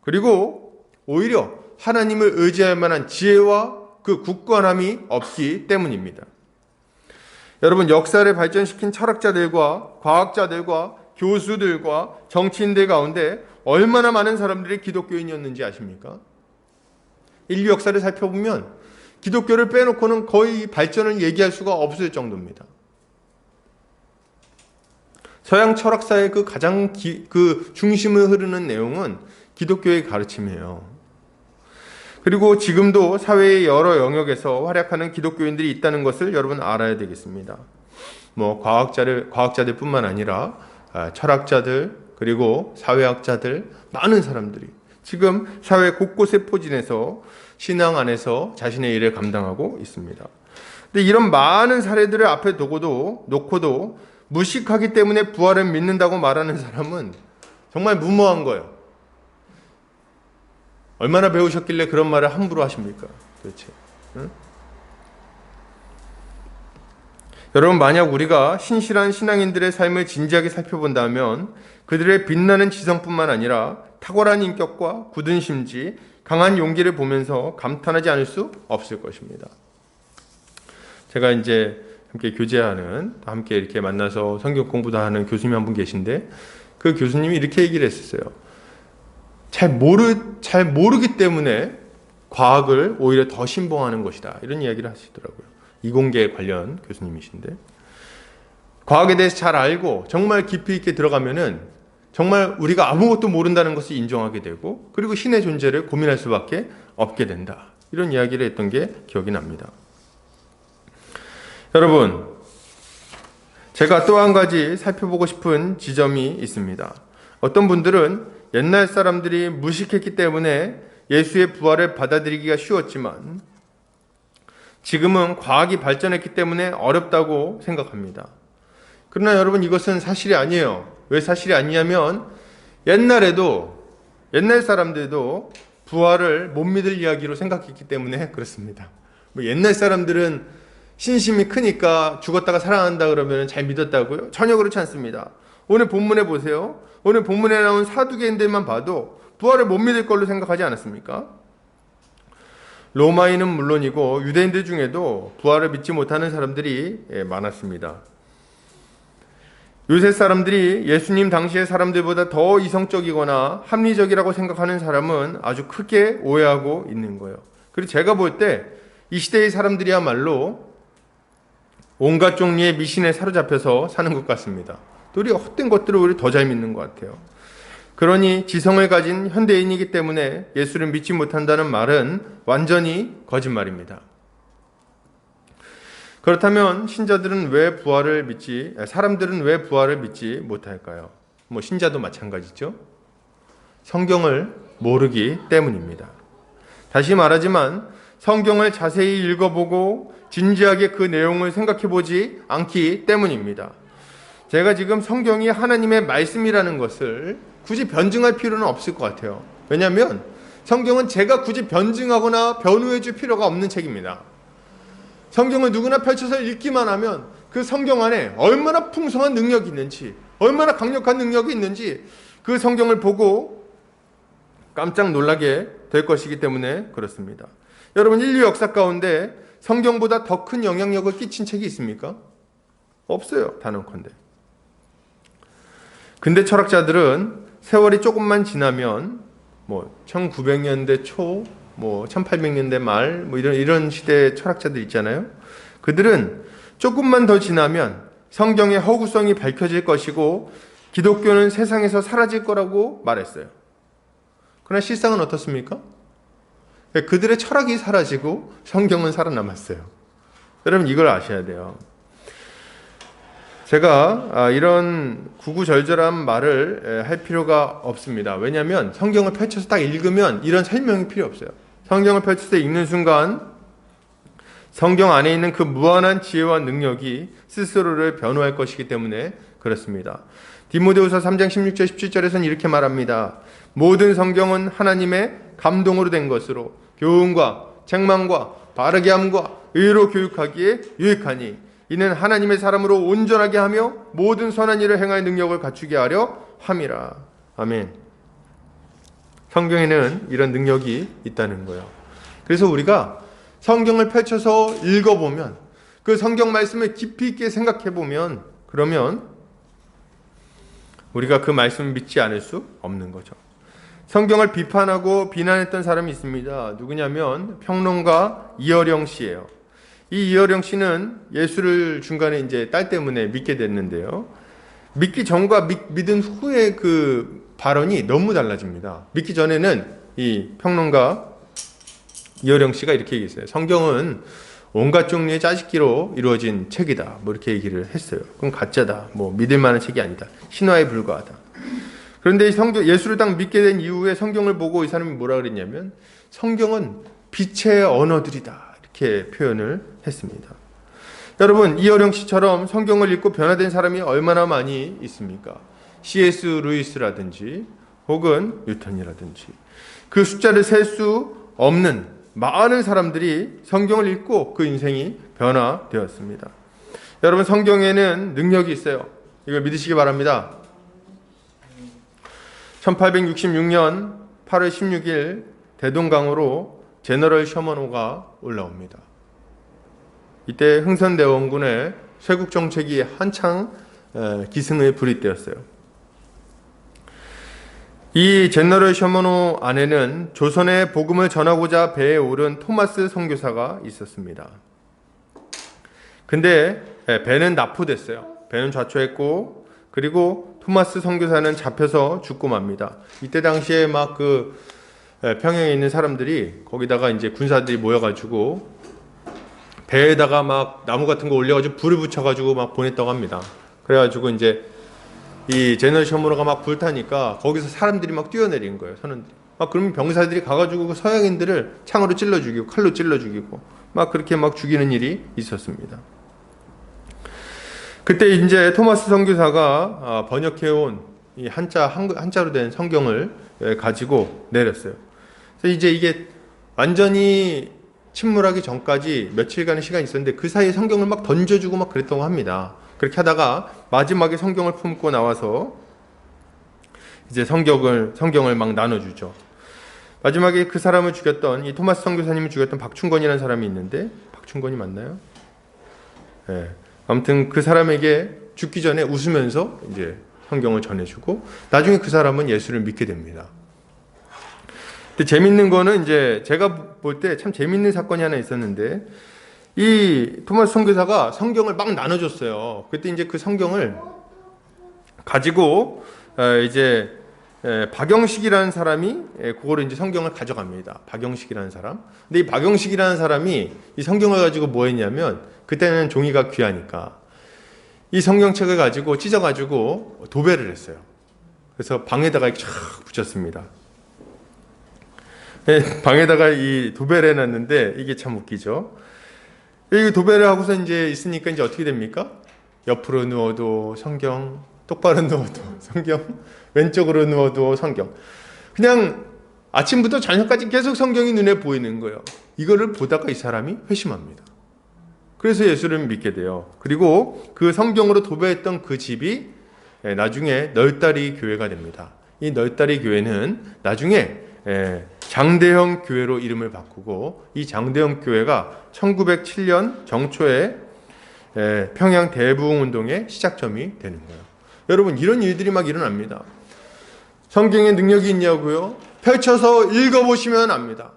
그리고 오히려 하나님을 의지할 만한 지혜와 그 굳건함이 없기 때문입니다. 여러분, 역사를 발전시킨 철학자들과 과학자들과 교수들과 정치인들 가운데 얼마나 많은 사람들이 기독교인이었는지 아십니까? 인류 역사를 살펴보면 기독교를 빼놓고는 거의 발전을 얘기할 수가 없을 정도입니다. 서양 철학사의 그 가장 그 중심을 흐르는 내용은 기독교의 가르침이에요. 그리고 지금도 사회의 여러 영역에서 활약하는 기독교인들이 있다는 것을 여러분 알아야 되겠습니다. 뭐 과학자들뿐만 아니라 철학자들, 그리고 사회학자들, 많은 사람들이 지금 사회 곳곳에 포진해서 신앙 안에서 자신의 일을 감당하고 있습니다. 근데 이런 많은 사례들을 앞에 놓고도 무식하기 때문에 부활을 믿는다고 말하는 사람은 정말 무모한 거예요. 얼마나 배우셨길래 그런 말을 함부로 하십니까? 도대체. 응? 여러분, 만약 우리가 신실한 신앙인들의 삶을 진지하게 살펴본다면 그들의 빛나는 지성뿐만 아니라 탁월한 인격과 굳은 심지, 강한 용기를 보면서 감탄하지 않을 수 없을 것입니다. 제가 이제 함께 교제하는, 함께 이렇게 만나서 성경 공부도 하는 교수님 한 분 계신데, 그 교수님이 이렇게 얘기를 했었어요. 잘 모르기 때문에 과학을 오히려 더 신봉하는 것이다. 이런 이야기를 하시더라고요. 이공계 관련 교수님이신데, 과학에 대해서 잘 알고 정말 깊이 있게 들어가면은 정말 우리가 아무것도 모른다는 것을 인정하게 되고, 그리고 신의 존재를 고민할 수밖에 없게 된다. 이런 이야기를 했던 게 기억이 납니다. 여러분, 제가 또 한 가지 살펴보고 싶은 지점이 있습니다. 어떤 분들은 옛날 사람들이 무식했기 때문에 예수의 부활을 받아들이기가 쉬웠지만 지금은 과학이 발전했기 때문에 어렵다고 생각합니다. 그러나 여러분, 이것은 사실이 아니에요. 왜 사실이 아니냐면 옛날 사람들도 부활을 못 믿을 이야기로 생각했기 때문에 그렇습니다. 뭐 옛날 사람들은 신심이 크니까 죽었다가 살아난다 그러면 잘 믿었다고요? 전혀 그렇지 않습니다. 오늘 본문에 보세요. 오늘 본문에 나온 사두개인들만 봐도 부활을 못 믿을 걸로 생각하지 않았습니까? 로마인은 물론이고 유대인들 중에도 부활을 믿지 못하는 사람들이 많았습니다. 요새 사람들이 예수님 당시의 사람들보다 더 이성적이거나 합리적이라고 생각하는 사람은 아주 크게 오해하고 있는 거예요. 그리고 제가 볼 때 이 시대의 사람들이야말로 온갖 종류의 미신에 사로잡혀서 사는 것 같습니다. 또 우리 헛된 것들을 오히려 더 잘 믿는 것 같아요. 그러니 지성을 가진 현대인이기 때문에 예수를 믿지 못한다는 말은 완전히 거짓말입니다. 그렇다면 사람들은 왜 부활을 믿지 못할까요? 뭐 신자도 마찬가지죠. 성경을 모르기 때문입니다. 다시 말하지만 성경을 자세히 읽어보고 진지하게 그 내용을 생각해보지 않기 때문입니다. 제가 지금 성경이 하나님의 말씀이라는 것을 굳이 변증할 필요는 없을 것 같아요. 왜냐하면 성경은 제가 굳이 변증하거나 변호해 줄 필요가 없는 책입니다. 성경을 누구나 펼쳐서 읽기만 하면 그 성경 안에 얼마나 풍성한 능력이 있는지, 얼마나 강력한 능력이 있는지 그 성경을 보고 깜짝 놀라게 될 것이기 때문에 그렇습니다. 여러분, 인류 역사 가운데 성경보다 더 큰 영향력을 끼친 책이 있습니까? 없어요. 단언컨대. 근대 철학자들은 세월이 조금만 지나면 1900년대 초, 1800년대 말 이런 시대 철학자들 있잖아요. 그들은 조금만 더 지나면 성경의 허구성이 밝혀질 것이고 기독교는 세상에서 사라질 거라고 말했어요. 그러나 실상은 어떻습니까? 그들의 철학이 사라지고 성경은 살아남았어요. 여러분, 이걸 아셔야 돼요. 제가 이런 구구절절한 말을 할 필요가 없습니다. 왜냐하면 성경을 펼쳐서 딱 읽으면 이런 설명이 필요 없어요. 성경을 펼쳐서 읽는 순간 성경 안에 있는 그 무한한 지혜와 능력이 스스로를 변호할 것이기 때문에 그렇습니다. 디모데후서 3장 16절 17절에서는 이렇게 말합니다. 모든 성경은 하나님의 감동으로 된 것으로 교훈과 책망과 바르게 함과 의로 교육하기에 유익하니 이는 하나님의 사람으로 온전하게 하며 모든 선한 일을 행할 능력을 갖추게 하려 함이라. 아멘. 성경에는 이런 능력이 있다는 거예요. 그래서 우리가 성경을 펼쳐서 읽어보면, 그 성경 말씀을 깊이 있게 생각해보면, 그러면 우리가 그 말씀을 믿지 않을 수 없는 거죠. 성경을 비판하고 비난했던 사람이 있습니다. 누구냐면 평론가 이어령 씨예요. 이 이어령 씨는 예수를 중간에 이제 딸 때문에 믿게 됐는데요. 믿기 전과 믿은 후의 그 발언이 너무 달라집니다. 믿기 전에는 이 평론가 이어령 씨가 이렇게 얘기했어요. 성경은 온갖 종류의 짜깁기로 이루어진 책이다. 이렇게 얘기를 했어요. 그건 가짜다. 믿을 만한 책이 아니다. 신화에 불과하다. 그런데 예수를 딱 믿게 된 이후에 성경을 보고 이 사람이 뭐라 그랬냐면 성경은 빛의 언어들이다. 이렇게 표현을 했습니다. 여러분, 이어령 씨처럼 성경을 읽고 변화된 사람이 얼마나 많이 있습니까? C.S. 루이스라든지 혹은 뉴턴이라든지 그 숫자를 셀 수 없는 많은 사람들이 성경을 읽고 그 인생이 변화되었습니다. 여러분, 성경에는 능력이 있어요. 이걸 믿으시기 바랍니다. 1866년 8월 16일 대동강으로 제너럴 셔먼호가 올라옵니다. 이때 흥선대원군의 쇄국 정책이 한창 기승을 부릴 때였어요. 이 제너럴 셔먼호 안에는 조선의 복음을 전하고자 배에 오른 토마스 선교사가 있었습니다. 근데 배는 납포됐어요. 배는 좌초했고, 그리고 토마스 선교사는 잡혀서 죽고 맙니다. 이때 당시에 막 그 평양에 있는 사람들이 거기다가 이제 군사들이 모여가지고 배에다가 막 나무 같은 거 올려가지고 불을 붙여가지고 막 보냈다고 합니다. 그래가지고 이제 이 제너럴 셔먼호가 막 불타니까 거기서 사람들이 막 뛰어내린 거예요. 선원들이. 막 그러면 병사들이 가가지고 그 서양인들을 창으로 찔러 죽이고 칼로 찔러 죽이고 막 그렇게 막 죽이는 일이 있었습니다. 그때 이제 토마스 선교사가 번역해온 이 한자로 된 성경을 가지고 내렸어요. 그래서 이제 이게 완전히 침몰하기 전까지 며칠간의 시간이 있었는데 그 사이에 성경을 막 던져주고 막 그랬다고 합니다. 그렇게 하다가 마지막에 성경을 품고 나와서 이제 성경을 막 나눠주죠. 마지막에 그 사람을 죽였던 이 토마스 선교사님을 죽였던 박충건이라는 사람이 있는데 박충건이 맞나요? 네. 아무튼 그 사람에게 죽기 전에 웃으면서 이제 성경을 전해주고 나중에 그 사람은 예수를 믿게 됩니다. 근데 재밌는 거는 이제 제가 볼 때 참 재밌는 사건이 하나 있었는데 이 토마스 선교사가 성경을 막 나눠줬어요. 그때 이제 그 성경을 가지고 이제 박영식이라는 사람이 그거를 이제 성경을 가져갑니다. 박영식이라는 사람. 근데 이 박영식이라는 사람이 이 성경을 가지고 뭐 했냐면 그때는 종이가 귀하니까 이 성경책을 가지고 찢어가지고 도배를 했어요. 그래서 방에다가 이렇게 쫙 붙였습니다. 방에다가 이 도배를 해놨는데 이게 참 웃기죠. 이 도배를 하고서 이제 있으니까 이제 어떻게 됩니까? 옆으로 누워도 성경, 똑바로 누워도 성경, 왼쪽으로 누워도 성경. 그냥 아침부터 저녁까지 계속 성경이 눈에 보이는 거예요. 이거를 보다가 이 사람이 회심합니다. 그래서 예수를 믿게 돼요. 그리고 그 성경으로 도배했던 그 집이 나중에 널다리 교회가 됩니다. 이 널다리 교회는 나중에 장대형 교회로 이름을 바꾸고 이 장대형 교회가 1907년 정초에 평양 대부흥운동의 시작점이 되는 거예요. 여러분 이런 일들이 막 일어납니다. 성경에 능력이 있냐고요? 펼쳐서 읽어보시면 압니다.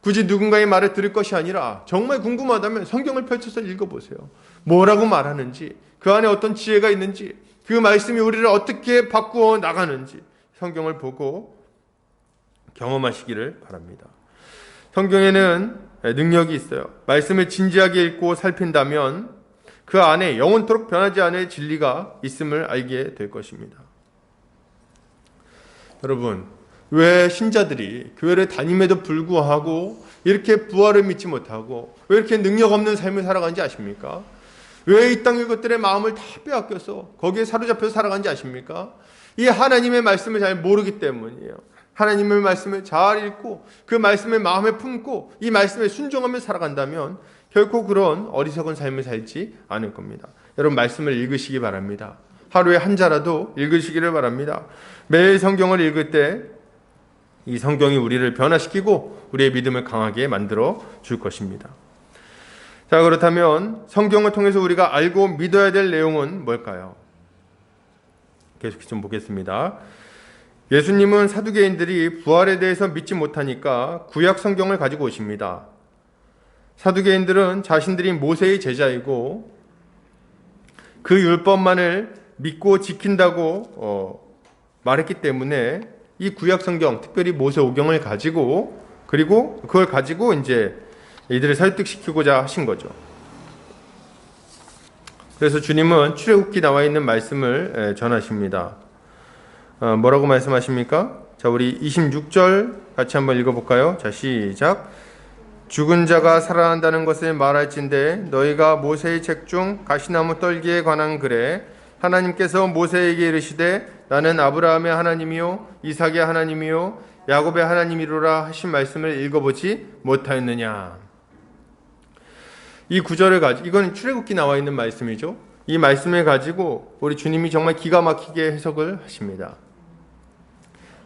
굳이 누군가의 말을 들을 것이 아니라 정말 궁금하다면 성경을 펼쳐서 읽어보세요. 뭐라고 말하는지, 그 안에 어떤 지혜가 있는지, 그 말씀이 우리를 어떻게 바꾸어 나가는지 성경을 보고 경험하시기를 바랍니다. 성경에는 능력이 있어요. 말씀을 진지하게 읽고 살핀다면 그 안에 영원토록 변하지 않을 진리가 있음을 알게 될 것입니다. 여러분, 왜 신자들이 교회를 다님에도 불구하고 이렇게 부활을 믿지 못하고 왜 이렇게 능력 없는 삶을 살아가는지 아십니까? 왜 이 땅의 것들의 마음을 다 빼앗겨서 거기에 사로잡혀서 살아가는지 아십니까? 이 하나님의 말씀을 잘 모르기 때문이에요. 하나님의 말씀을 잘 읽고 그 말씀을 마음에 품고 이 말씀에 순종하며 살아간다면 결코 그런 어리석은 삶을 살지 않을 겁니다. 여러분 말씀을 읽으시기 바랍니다. 하루에 한 자라도 읽으시기를 바랍니다. 매일 성경을 읽을 때 이 성경이 우리를 변화시키고 우리의 믿음을 강하게 만들어 줄 것입니다. 자, 그렇다면 성경을 통해서 우리가 알고 믿어야 될 내용은 뭘까요? 계속 좀 보겠습니다. 예수님은 사두개인들이 부활에 대해서 믿지 못하니까 구약 성경을 가지고 오십니다. 사두개인들은 자신들이 모세의 제자이고 그 율법만을 믿고 지킨다고 말했기 때문에 이 구약 성경, 특별히 모세 오경을 가지고 그리고 그걸 가지고 이제 이들을 설득시키고자 하신 거죠. 그래서 주님은 출애굽기 나와 있는 말씀을 전하십니다. 뭐라고 말씀하십니까? 자, 우리 26절 같이 한번 읽어볼까요? 자, 시작. 죽은 자가 살아난다는 것을 말할진대 너희가 모세의 책 중 가시나무 떨기에 관한 글에 하나님께서 모세에게 이르시되 나는 아브라함의 하나님이요 이삭의 하나님이요 야곱의 하나님이로라 하신 말씀을 읽어보지 못하였느냐. 이 구절을 가지고 이건 출애굽기 나와 있는 말씀이죠. 이 말씀을 가지고 우리 주님이 정말 기가 막히게 해석을 하십니다.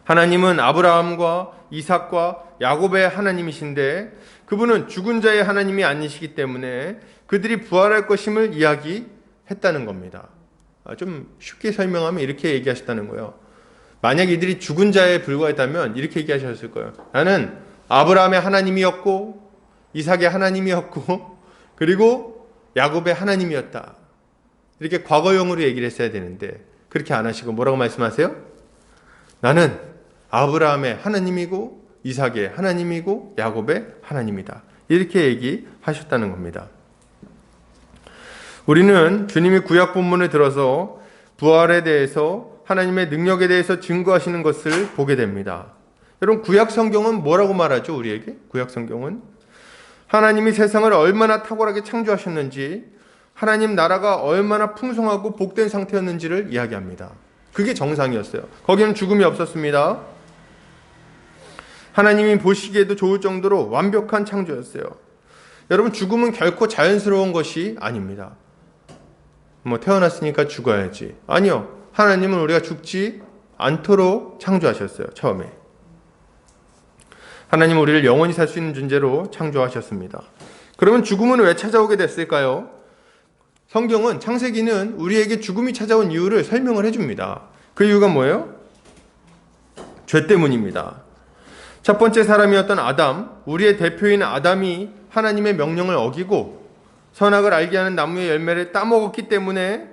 하나님은 아브라함과 이삭과 야곱의 하나님이신데 그분은 죽은 자의 하나님이 아니시기 때문에 그들이 부활할 것임을 이야기했다는 겁니다. 좀 쉽게 설명하면 이렇게 얘기하셨다는 거예요. 만약 이들이 죽은 자에 불과했다면 이렇게 얘기하셨을 거예요. 나는 아브라함의 하나님이었고 이삭의 하나님이었고 그리고 야곱의 하나님이었다. 이렇게 과거형으로 얘기를 했어야 되는데 그렇게 안 하시고 뭐라고 말씀하세요? 나는 아브라함의 하나님이고 이삭의 하나님이고 야곱의 하나님이다. 이렇게 얘기하셨다는 겁니다. 우리는 주님이 구약 본문을 들어서 부활에 대해서 하나님의 능력에 대해서 증거하시는 것을 보게 됩니다. 여러분 구약 성경은 뭐라고 말하죠? 우리에게 구약 성경은 하나님이 세상을 얼마나 탁월하게 창조하셨는지 하나님 나라가 얼마나 풍성하고 복된 상태였는지를 이야기합니다. 그게 정상이었어요. 거기는 죽음이 없었습니다. 하나님이 보시기에도 좋을 정도로 완벽한 창조였어요. 여러분, 죽음은 결코 자연스러운 것이 아닙니다. 뭐 태어났으니까 죽어야지. 아니요. 하나님은 우리가 죽지 않도록 창조하셨어요. 처음에. 하나님은 우리를 영원히 살 수 있는 존재로 창조하셨습니다. 그러면 죽음은 왜 찾아오게 됐을까요? 성경은, 창세기는 우리에게 죽음이 찾아온 이유를 설명을 해줍니다. 그 이유가 뭐예요? 죄 때문입니다. 첫 번째 사람이었던 아담, 우리의 대표인 아담이 하나님의 명령을 어기고 선악을 알게 하는 나무의 열매를 따먹었기 때문에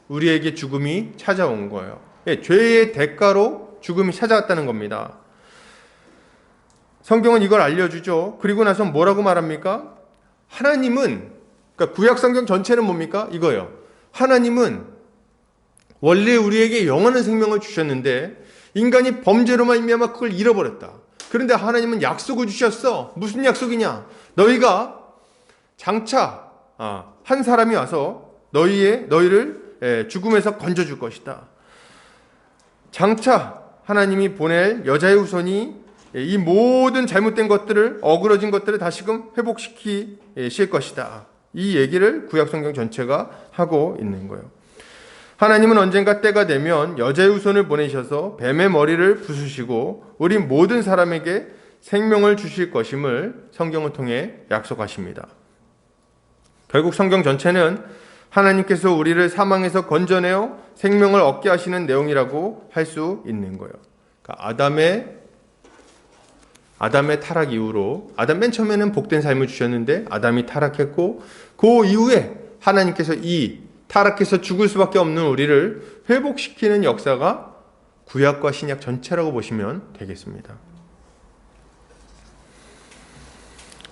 우리에게 죽음이 찾아온 거예요. 예, 죄의 대가로 죽음이 찾아왔다는 겁니다. 성경은 이걸 알려주죠. 그리고 나서 뭐라고 말합니까? 하나님은, 그러니까 구약 성경 전체는 뭡니까? 이거예요. 하나님은 원래 우리에게 영원한 생명을 주셨는데 인간이 범죄로 말미암아 그걸 잃어버렸다. 그런데 하나님은 약속을 주셨어. 무슨 약속이냐? 너희가 장차 한 사람이 와서 너희를 죽음에서 건져줄 것이다. 장차 하나님이 보낼 여자의 후손이 이 모든 잘못된 것들을, 어그러진 것들을 다시금 회복시키실 것이다. 이 얘기를 구약성경 전체가 하고 있는 거예요. 하나님은 언젠가 때가 되면 여자의 후손을 보내셔서 뱀의 머리를 부수시고 우리 모든 사람에게 생명을 주실 것임을 성경을 통해 약속하십니다. 결국 성경 전체는 하나님께서 우리를 사망에서 건져내어 생명을 얻게 하시는 내용이라고 할 수 있는 거예요. 그러니까 아담의 타락 이후로, 아담 맨 처음에는 복된 삶을 주셨는데 아담이 타락했고 그 이후에 하나님께서 이 타락해서 죽을 수밖에 없는 우리를 회복시키는 역사가 구약과 신약 전체라고 보시면 되겠습니다.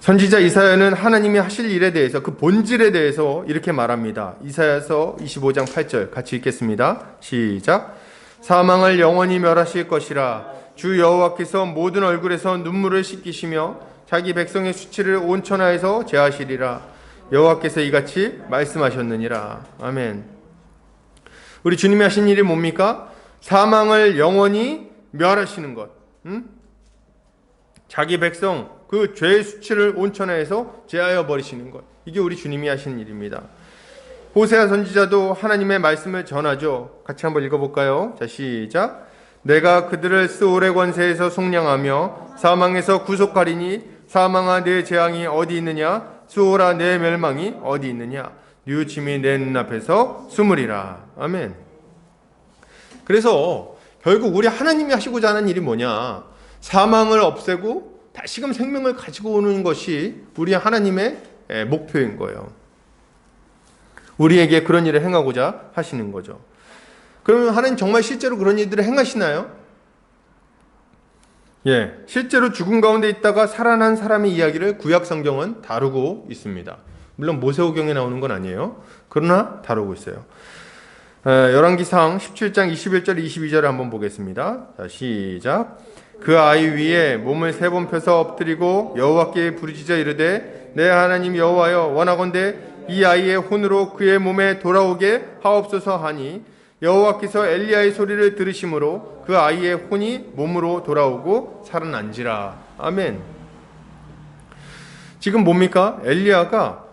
선지자 이사야는 하나님이 하실 일에 대해서, 그 본질에 대해서 이렇게 말합니다. 이사야서 25장 8절 같이 읽겠습니다. 시작. 사망을 영원히 멸하실 것이라. 주 여호와께서 모든 얼굴에서 눈물을 씻기시며 자기 백성의 수치를 온 천하에서 제하시리라. 여호와께서 이같이 말씀하셨느니라. 아멘. 우리 주님이 하신 일이 뭡니까? 사망을 영원히 멸하시는 것. 자기 백성, 그 죄의 수치를 온 천하에서 제하여 버리시는 것. 이게 우리 주님이 하신 일입니다. 호세아 선지자도 하나님의 말씀을 전하죠. 같이 한번 읽어볼까요? 자, 시작. 내가 그들을 스올의 권세에서 속량하며 사망에서 구속하리니 사망아 내 재앙이 어디 있느냐? 수올아 내 멸망이 어디 있느냐? 뉘우침이 내 눈앞에서 숨으리라. 아멘. 그래서 결국 우리 하나님이 하시고자 하는 일이 뭐냐? 사망을 없애고 다시금 생명을 가지고 오는 것이 우리 하나님의 목표인 거예요. 우리에게 그런 일을 행하고자 하시는 거죠. 그러면 하나님 정말 실제로 그런 일들을 행하시나요? 예, 실제로 죽음 가운데 있다가 살아난 사람의 이야기를 구약 성경은 다루고 있습니다. 물론 모세오경에 나오는 건 아니에요. 그러나 다루고 있어요. 열왕기상 17장 21절 22절을 한번 보겠습니다. 자, 시작. 그 아이 위에 몸을 3번 펴서 엎드리고 여호와께 부르짖어 이르되 내 하나님 여호와여 원하건대 이 아이의 혼으로 그의 몸에 돌아오게 하옵소서 하니 여호와께서 엘리야의 소리를 들으심으로 그 아이의 혼이 몸으로 돌아오고 살아난지라. 아멘. 지금 뭡니까? 엘리야가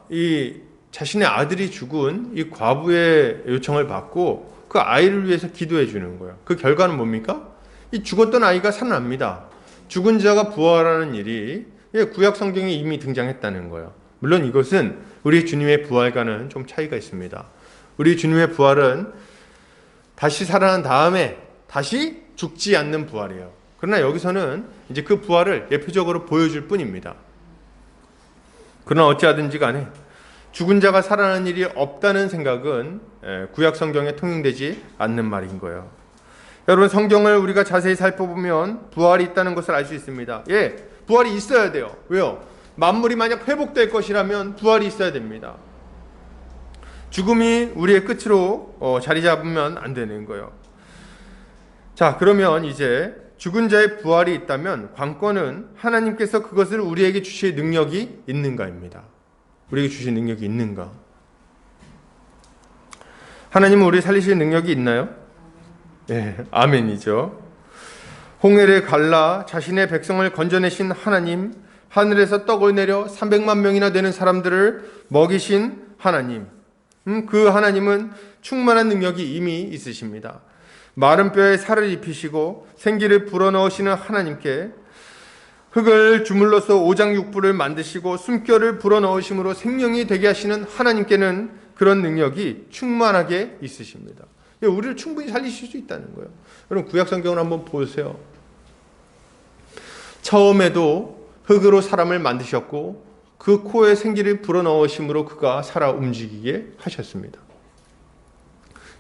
이 자신의 아들이 죽은 이 과부의 요청을 받고 그 아이를 위해서 기도해 주는 거예요. 그 결과는 뭡니까? 이 죽었던 아이가 살아납니다. 죽은 자가 부활하는 일이 구약 성경에 이미 등장했다는 거예요. 물론 이것은 우리 주님의 부활과는 좀 차이가 있습니다. 우리 주님의 부활은 다시 살아난 다음에 다시 죽지 않는 부활이에요. 그러나 여기서는 이제 그 부활을 예표적으로 보여줄 뿐입니다. 그러나 어찌하든지 간에 죽은 자가 살아나는 일이 없다는 생각은 구약 성경에 통용되지 않는 말인 거예요. 여러분, 성경을 우리가 자세히 살펴보면 부활이 있다는 것을 알 수 있습니다. 예, 부활이 있어야 돼요. 왜요? 만물이 만약 회복될 것이라면 부활이 있어야 됩니다. 죽음이 우리의 끝으로 자리 잡으면 안 되는 거예요. 자, 그러면 이제 죽은 자의 부활이 있다면 관건은 하나님께서 그것을 우리에게 주실 능력이 있는가입니다. 우리에게 주실 능력이 있는가? 하나님은 우리를 살리실 능력이 있나요? 네, 아멘이죠. 홍해를 갈라 자신의 백성을 건져내신 하나님, 하늘에서 떡을 내려 300만 명이나 되는 사람들을 먹이신 하나님, 그 하나님은 충만한 능력이 이미 있으십니다. 마른 뼈에 살을 입히시고 생기를 불어넣으시는 하나님께 흙을 주물러서 오장육부를 만드시고 숨결을 불어넣으심으로 생명이 되게 하시는 하나님께는 그런 능력이 충만하게 있으십니다. 우리를 충분히 살리실 수 있다는 거예요. 여러분 구약성경을 한번 보세요. 처음에도 흙으로 사람을 만드셨고 그 코에 생기를 불어넣으심으로 그가 살아 움직이게 하셨습니다.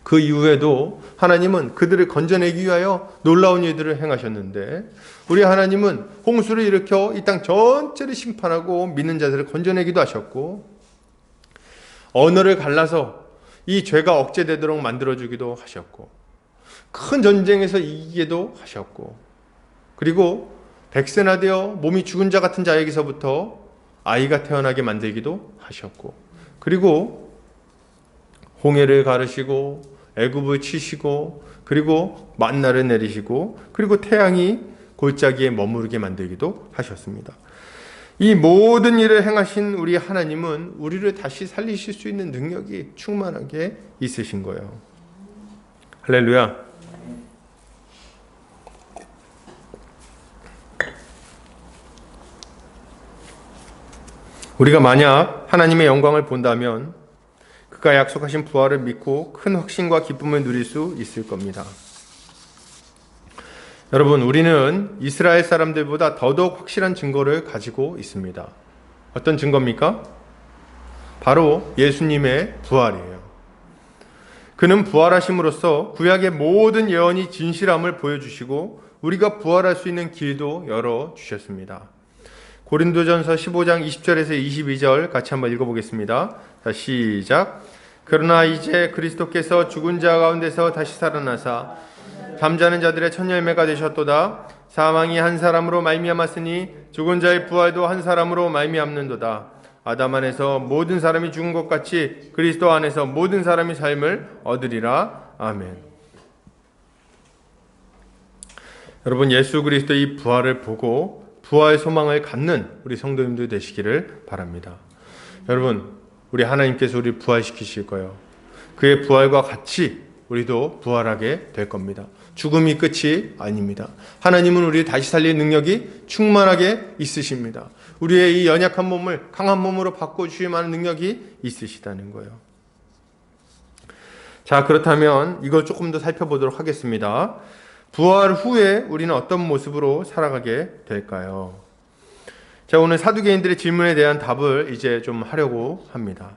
그 이후에도 하나님은 그들을 건져내기 위하여 놀라운 일들을 행하셨는데 우리 하나님은 홍수를 일으켜 이 땅 전체를 심판하고 믿는 자들을 건져내기도 하셨고 언어를 갈라서 이 죄가 억제되도록 만들어주기도 하셨고 큰 전쟁에서 이기게도 하셨고 그리고 백세나 되어 몸이 죽은 자 같은 자에게서부터 아이가 태어나게 만들기도 하셨고 그리고 홍해를 가르시고 애굽을 치시고 그리고 만나를 내리시고 그리고 태양이 골짜기에 머무르게 만들기도 하셨습니다. 이 모든 일을 행하신 우리 하나님은 우리를 다시 살리실 수 있는 능력이 충만하게 있으신 거예요. 할렐루야. 우리가 만약 하나님의 영광을 본다면 그가 약속하신 부활을 믿고 큰 확신과 기쁨을 누릴 수 있을 겁니다. 여러분, 우리는 이스라엘 사람들보다 더더욱 확실한 증거를 가지고 있습니다. 어떤 증거입니까? 바로 예수님의 부활이에요. 그는 부활하심으로써 구약의 모든 예언이 진실함을 보여주시고 우리가 부활할 수 있는 길도 열어주셨습니다. 고린도전서 15장 20절에서 22절 같이 한번 읽어보겠습니다. 자, 시작. 그러나 이제 그리스도께서 죽은 자 가운데서 다시 살아나사 잠자는 자들의 첫 열매가 되셨도다. 사망이 한 사람으로 말미암았으니 죽은 자의 부활도 한 사람으로 말미암는도다. 아담 안에서 모든 사람이 죽은 것 같이 그리스도 안에서 모든 사람이 삶을 얻으리라. 아멘. 여러분, 예수 그리스도의 부활을 보고 부활 소망을 갖는 우리 성도님들 되시기를 바랍니다. 여러분, 우리 하나님께서 우리 부활시키실 거예요. 그의 부활과 같이 우리도 부활하게 될 겁니다. 죽음이 끝이 아닙니다. 하나님은 우리를 다시 살릴 능력이 충만하게 있으십니다. 우리의 이 연약한 몸을 강한 몸으로 바꿔주실 만한 능력이 있으시다는 거예요. 자, 그렇다면 이걸 조금 더 살펴보도록 하겠습니다. 부활 후에 우리는 어떤 모습으로 살아가게 될까요? 자, 오늘 사두개인들의 질문에 대한 답을 이제 좀 하려고 합니다.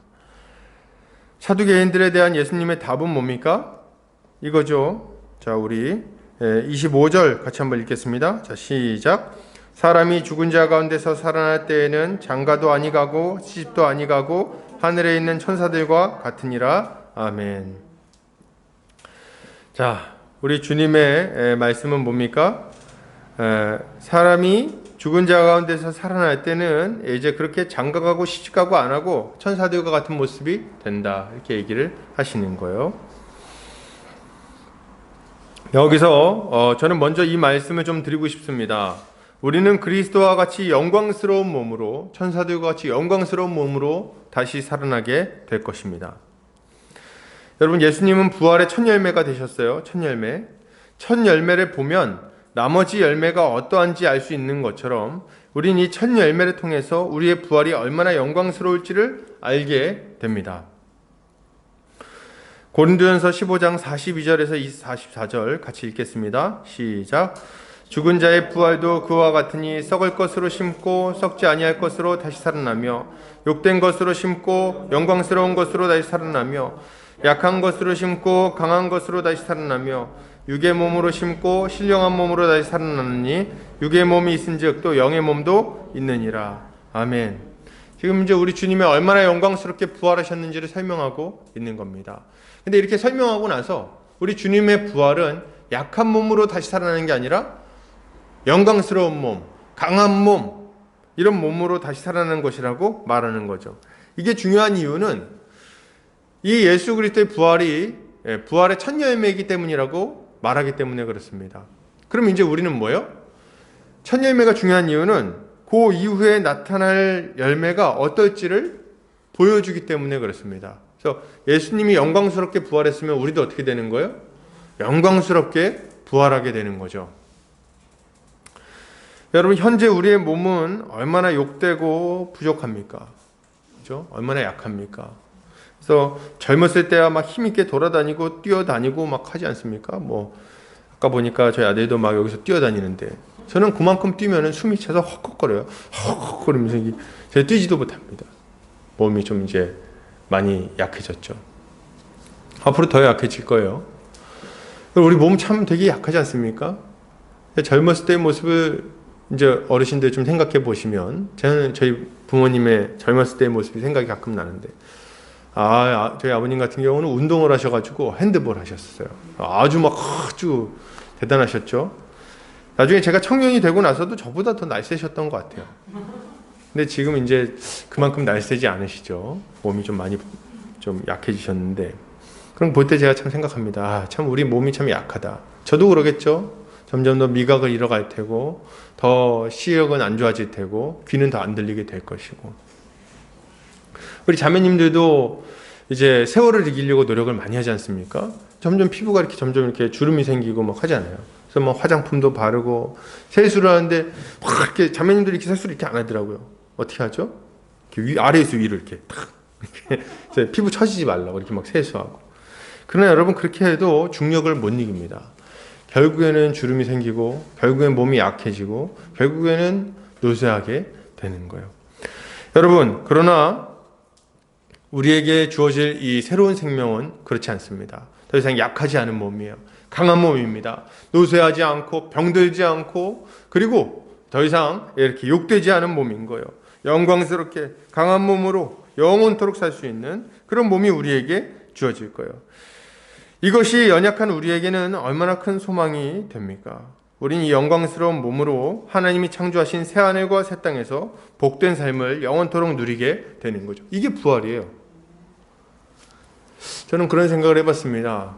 사두개인들에 대한 예수님의 답은 뭡니까? 이거죠. 자, 우리 25절 같이 한번 읽겠습니다. 자, 시작. 사람이 죽은 자 가운데서 살아날 때에는 장가도 아니가고 시집도 아니가고 하늘에 있는 천사들과 같으니라. 아멘. 자, 우리 주님의 말씀은 뭡니까? 사람이 죽은 자 가운데서 살아날 때는 이제 그렇게 장가가고 시집가고 안 하고 천사들과 같은 모습이 된다. 이렇게 얘기를 하시는 거예요. 여기서 저는 먼저 이 말씀을 좀 드리고 싶습니다. 우리는 그리스도와 같이 영광스러운 몸으로, 천사들과 같이 영광스러운 몸으로 다시 살아나게 될 것입니다. 여러분, 예수님은 부활의 첫 열매가 되셨어요. 첫 열매. 첫 열매를 보면 나머지 열매가 어떠한지 알 수 있는 것처럼 우린 이 첫 열매를 통해서 우리의 부활이 얼마나 영광스러울지를 알게 됩니다. 고린도전서 15장 42절에서 44절 같이 읽겠습니다. 시작. 죽은 자의 부활도 그와 같으니 썩을 것으로 심고 썩지 아니할 것으로 다시 살아나며 욕된 것으로 심고 영광스러운 것으로 다시 살아나며 약한 것으로 심고 강한 것으로 다시 살아나며 육의 몸으로 심고 신령한 몸으로 다시 살아나느니 육의 몸이 있은즉 또 영의 몸도 있느니라. 아멘. 지금 이제 우리 주님이 얼마나 영광스럽게 부활하셨는지를 설명하고 있는 겁니다. 근데 이렇게 설명하고 나서 우리 주님의 부활은 약한 몸으로 다시 살아나는 게 아니라 영광스러운 몸, 강한 몸, 이런 몸으로 다시 살아나는 것이라고 말하는 거죠. 이게 중요한 이유는 이 예수 그리스도의 부활이 부활의 첫 열매이기 때문이라고 말하기 때문에 그렇습니다. 그럼 이제 우리는 뭐예요? 첫 열매가 중요한 이유는 그 이후에 나타날 열매가 어떨지를 보여주기 때문에 그렇습니다. 그래서 예수님이 영광스럽게 부활했으면 우리도 어떻게 되는 거예요? 영광스럽게 부활하게 되는 거죠. 여러분, 현재 우리의 몸은 얼마나 욕되고 부족합니까? 그죠? 얼마나 약합니까? 그래서 젊었을 때야 막 힘있게 돌아다니고 뛰어다니고 막 하지 않습니까? 뭐 아까 보니까 저희 아들도 막 여기서 뛰어다니는데 저는 그만큼 뛰면은 숨이 차서 헉헉거려요. 헉헉거리면서 제가 뛰지도 못합니다. 몸이 좀 이제 많이 약해졌죠. 앞으로 더 약해질 거예요. 우리 몸 참 되게 약하지 않습니까? 젊었을 때의 모습을 이제 어르신들 좀 생각해 보시면, 저는 저희 부모님의 젊었을 때의 모습이 생각이 가끔 나는데, 저희 아버님 같은 경우는 운동을 하셔가지고 핸드볼 하셨어요. 아주 대단하셨죠. 나중에 제가 청년이 되고 나서도 저보다 더 날쌔셨던 것 같아요. 근데 지금 이제 그만큼 날쌔지 않으시죠. 몸이 좀 많이 좀 약해지셨는데, 그럼 볼 때 제가 참 생각합니다. 참 우리 몸이 참 약하다. 저도 그러겠죠. 점점 더 미각을 잃어갈 테고, 더 시력은 안 좋아질 테고, 귀는 더 안 들리게 될 것이고. 우리 자매님들도 이제 세월을 이기려고 노력을 많이 하지 않습니까? 점점 피부가 점점 이렇게 주름이 생기고 막 하잖아요. 그래서 뭐 화장품도 바르고 세수를 하는데 확 이렇게 자매님들이 이렇게 세수를 이렇게 안 하더라고요. 어떻게 하죠? 이렇게 아래에서 위로 이렇게 탁 이렇게 피부 처지지 말라고 이렇게 막 세수하고. 그러나 여러분, 그렇게 해도 중력을 못 이깁니다. 결국에는 주름이 생기고, 결국엔 몸이 약해지고, 결국에는 노쇠하게 되는 거예요. 여러분, 그러나 우리에게 주어질 이 새로운 생명은 그렇지 않습니다. 더 이상 약하지 않은 몸이에요. 강한 몸입니다. 노쇠하지 않고 병들지 않고, 그리고 더 이상 이렇게 욕되지 않은 몸인 거예요. 영광스럽게 강한 몸으로 영원토록 살 수 있는 그런 몸이 우리에게 주어질 거예요. 이것이 연약한 우리에게는 얼마나 큰 소망이 됩니까? 우린 이 영광스러운 몸으로 하나님이 창조하신 새하늘과 새 땅에서 복된 삶을 영원토록 누리게 되는 거죠. 이게 부활이에요. 저는 그런 생각을 해봤습니다.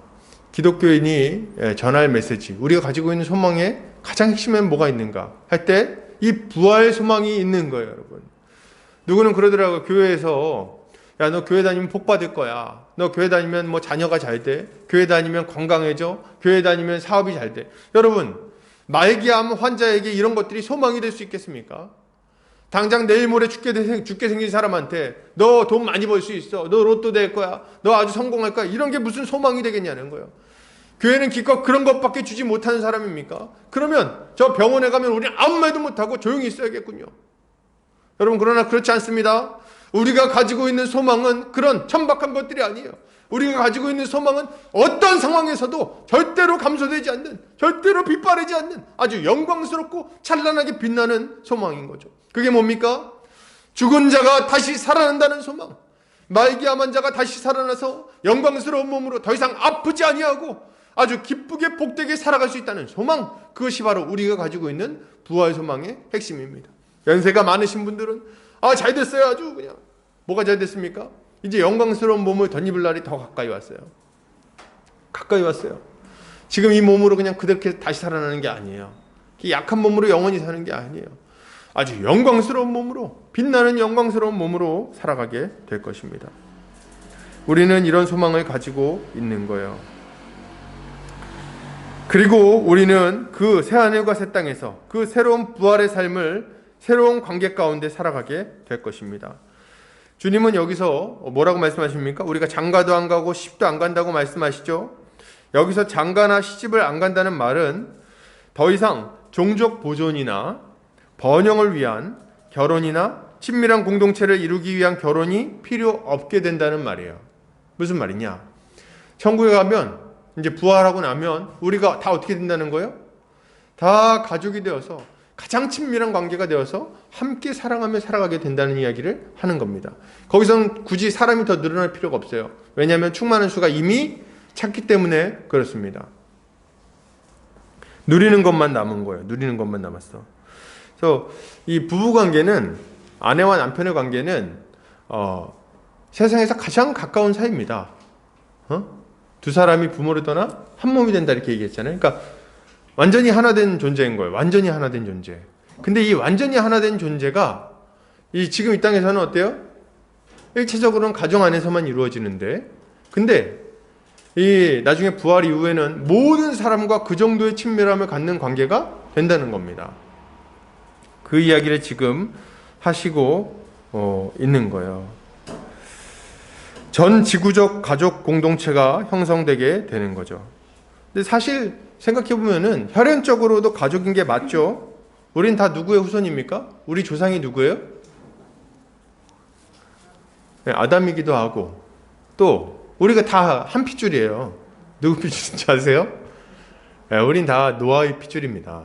기독교인이 전할 메시지, 우리가 가지고 있는 소망의 가장 핵심엔 뭐가 있는가 할 때 이 부활 소망이 있는 거예요, 여러분. 누구는 그러더라고요. 교회에서 야, 너 교회 다니면 복 받을 거야. 너 교회 다니면 뭐 자녀가 잘 돼. 교회 다니면 건강해져. 교회 다니면 사업이 잘 돼. 여러분, 말기암 환자에게 이런 것들이 소망이 될 수 있겠습니까? 당장 내일 모레 죽게 생긴 사람한테 너 돈 많이 벌 수 있어. 너 로또 될 거야. 너 아주 성공할 거야. 이런 게 무슨 소망이 되겠냐는 거예요. 교회는 기껏 그런 것밖에 주지 못하는 사람입니까? 그러면 저 병원에 가면 우리는 아무 말도 못하고 조용히 있어야겠군요. 여러분, 그러나 그렇지 않습니다. 우리가 가지고 있는 소망은 그런 천박한 것들이 아니에요. 우리가 가지고 있는 소망은 어떤 상황에서도 절대로 감소되지 않는, 절대로 빛바래지 않는 아주 영광스럽고 찬란하게 빛나는 소망인 거죠. 그게 뭡니까? 죽은 자가 다시 살아난다는 소망. 말기암 환자가 다시 살아나서 영광스러운 몸으로 더 이상 아프지 아니하고 아주 기쁘게 복되게 살아갈 수 있다는 소망. 그것이 바로 우리가 가지고 있는 부활 소망의 핵심입니다. 연세가 많으신 분들은 잘 됐어요. 아주 그냥. 뭐가 잘 됐습니까? 이제 영광스러운 몸을 덧입을 날이 더 가까이 왔어요. 가까이 왔어요. 지금 이 몸으로 그냥 그렇게 다시 살아나는 게 아니에요. 약한 몸으로 영원히 사는 게 아니에요. 아주 영광스러운 몸으로, 빛나는 영광스러운 몸으로 살아가게 될 것입니다. 우리는 이런 소망을 가지고 있는 거예요. 그리고 우리는 그 새하늘과 새 땅에서 그 새로운 부활의 삶을 새로운 관계 가운데 살아가게 될 것입니다. 주님은 여기서 뭐라고 말씀하십니까? 우리가 장가도 안 가고 시집도 안 간다고 말씀하시죠? 여기서 장가나 시집을 안 간다는 말은 더 이상 종족 보존이나 번영을 위한 결혼이나 친밀한 공동체를 이루기 위한 결혼이 필요 없게 된다는 말이에요. 무슨 말이냐? 천국에 가면 이제 부활하고 나면 우리가 다 어떻게 된다는 거예요? 다 가족이 되어서 가장 친밀한 관계가 되어서 함께 사랑하며 살아가게 된다는 이야기를 하는 겁니다. 거기서는 굳이 사람이 더 늘어날 필요가 없어요. 왜냐하면 충만한 수가 이미 찼기 때문에 그렇습니다. 누리는 것만 남은 거예요. 누리는 것만 남았어. 그래서 이 부부관계는, 아내와 남편의 관계는 세상에서 가장 가까운 사이입니다. 두 사람이 부모를 떠나 한 몸이 된다 이렇게 얘기했잖아요. 그러니까 완전히 하나 된 존재인 거예요. 완전히 하나 된 존재. 근데 이 완전히 하나 된 존재가 지금 이 땅에서는 어때요? 일체적으로는 가정 안에서만 이루어지는데, 근데 이 나중에 부활 이후에는 모든 사람과 그 정도의 친밀함을 갖는 관계가 된다는 겁니다. 그 이야기를 지금 하시고 있는 거예요. 전 지구적 가족 공동체가 형성되게 되는 거죠. 근데 사실 생각해 보면은 혈연적으로도 가족인 게 맞죠. 우린 다 누구의 후손입니까? 우리 조상이 누구예요? 네, 아담이기도 하고, 또 우리가 다 한 핏줄이에요. 누구 핏줄인지 아세요? 네, 우린 다 노아의 핏줄입니다.